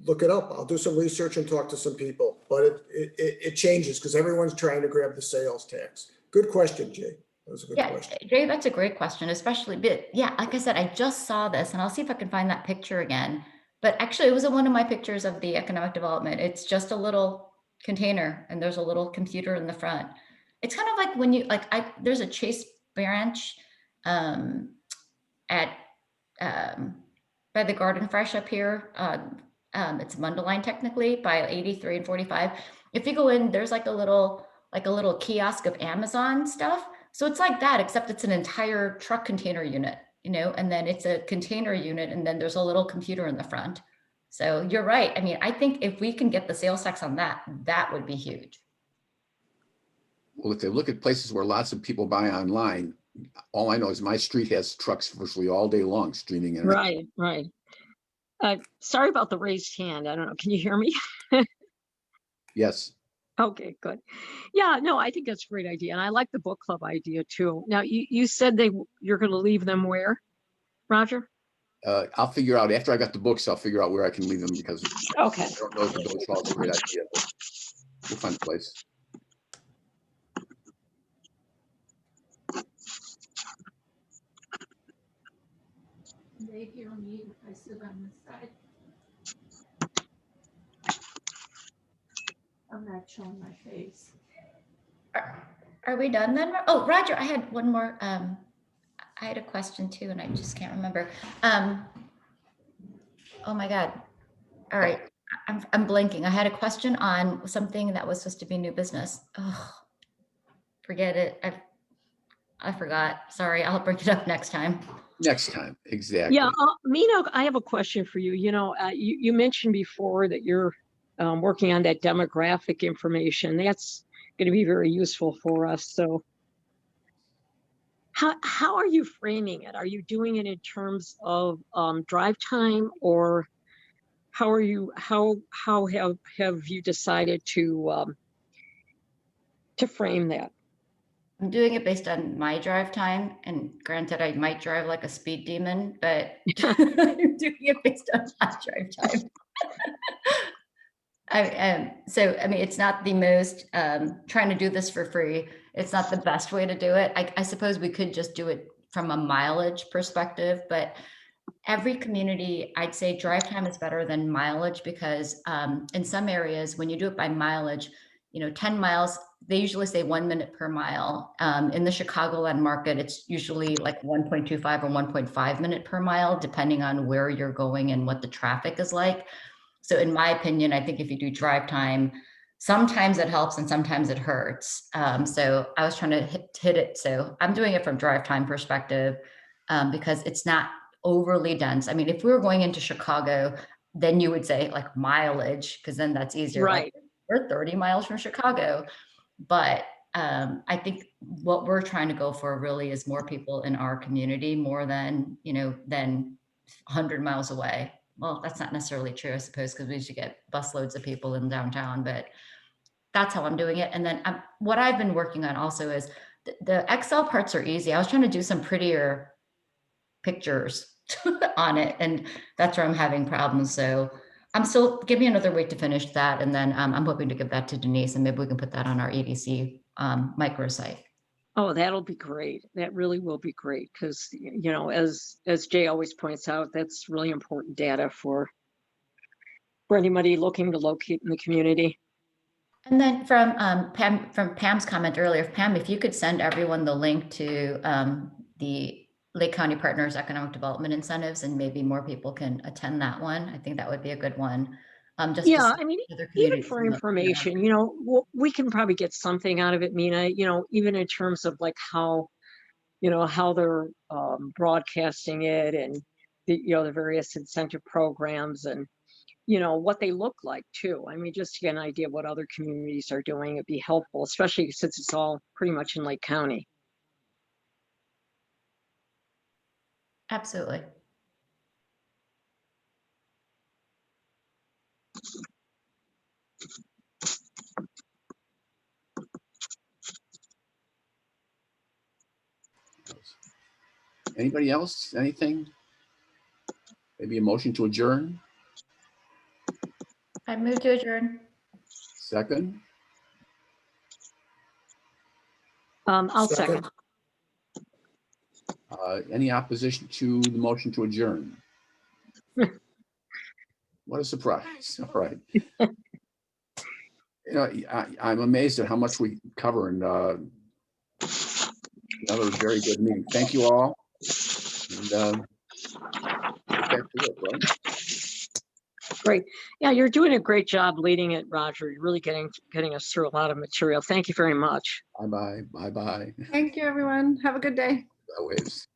look it up. I'll do some research and talk to some people, but it changes because everyone's trying to grab the sales tax. Good question, Jay. That was a good question. Jay, that's a great question, especially, but yeah, like I said, I just saw this and I'll see if I can find that picture again. But actually it was one of my pictures of the economic development. It's just a little container and there's a little computer in the front. It's kind of like when you, there's a Chase branch at by the Garden Fresh up here. It's Mundelein technically by 83 and 45. If you go in, there's like a little kiosk of Amazon stuff. So it's like that, except it's an entire truck container unit, and then it's a container unit and then there's a little computer in the front. So you're right. I think if we can get the sales tax on that, that would be huge. Well, if they look at places where lots of people buy online, all I know is my street has trucks virtually all day long streaming in. Right. Sorry about the raised hand. I don't know. Can you hear me? Yes. Okay, good. Yeah, no, I think that's a great idea. And I like the book club idea too. Now, you said you're going to leave them where, Roger? I'll figure out after I got the books, I'll figure out where I can leave them because Okay. I don't know if the village hall is a great idea, but we'll find a place. They hear me if I sit on this side. I'm not showing my face. Are we done then? Oh, Roger, I had one more. I had a question too, and I just can't remember. Oh my God. All right. I'm blinking. I had a question on something that was supposed to be new business. Oh, forget it. I forgot. Sorry. I'll bring it up next time. Next time, exactly. Yeah, Mina, I have a question for you. You mentioned before that you're working on that demographic information. That's going to be very useful for us. So how are you framing it? Are you doing it in terms of drive time, or how have you decided to frame that? I'm doing it based on my drive time, and granted, I might drive like a speed demon, but I'm doing it based on my drive time. I mean, it's not the most, trying to do this for free. It's not the best way to do it. I suppose we could just do it from a mileage perspective, but every community, I'd say drive time is better than mileage because in some areas, when you do it by mileage, 10 miles, they usually say 1 minute per mile. In the Chicagoland market, it's usually like 1.25 or 1.5 minute per mile, depending on where you're going and what the traffic is like. So in my opinion, I think if you do drive time, sometimes it helps and sometimes it hurts. So I was trying to hit it. So I'm doing it from drive time perspective because it's not overly dense. I mean, if we were going into Chicago, then you would say like mileage, because then that's easier. Right. Like, we're 30 miles from Chicago. But I think what we're trying to go for really is more people in our community, more than 100 miles away. Well, that's not necessarily true, I suppose, because we used to get busloads of people in downtown, but that's how I'm doing it. And then what I've been working on also is the Excel parts are easy. I was trying to do some prettier pictures on it, and that's where I'm having problems. So I'm still, give me another week to finish that. And then I'm hoping to give that to Denise, and maybe we can put that on our EDC microsite. Oh, that'll be great. That really will be great because, as Jay always points out, that's really important data for anybody looking to locate in the community. And then from Pam's comment earlier, Pam, if you could send everyone the link to the Lake County Partners Economic Development Incentives, and maybe more people can attend that one. I think that would be a good one. Yeah, I mean, even for information, we can probably get something out of it, Mina, even in terms of like how they're broadcasting it, and the various incentive programs, and what they look like too. I mean, just to get an idea of what other communities are doing, it'd be helpful, especially since it's all pretty much in Lake County. Absolutely. Anybody else? Anything? Maybe a motion to adjourn? I move to adjourn. Second? I'll second. Any opposition to the motion to adjourn? What a surprise. All right. I'm amazed at how much we cover in another very good meeting. Thank you all. And back to work, right? Great. Yeah, you're doing a great job leading it, Roger. You're really getting us through a lot of material. Thank you very much. Bye-bye. Bye-bye. Thank you, everyone. Have a good day. Always.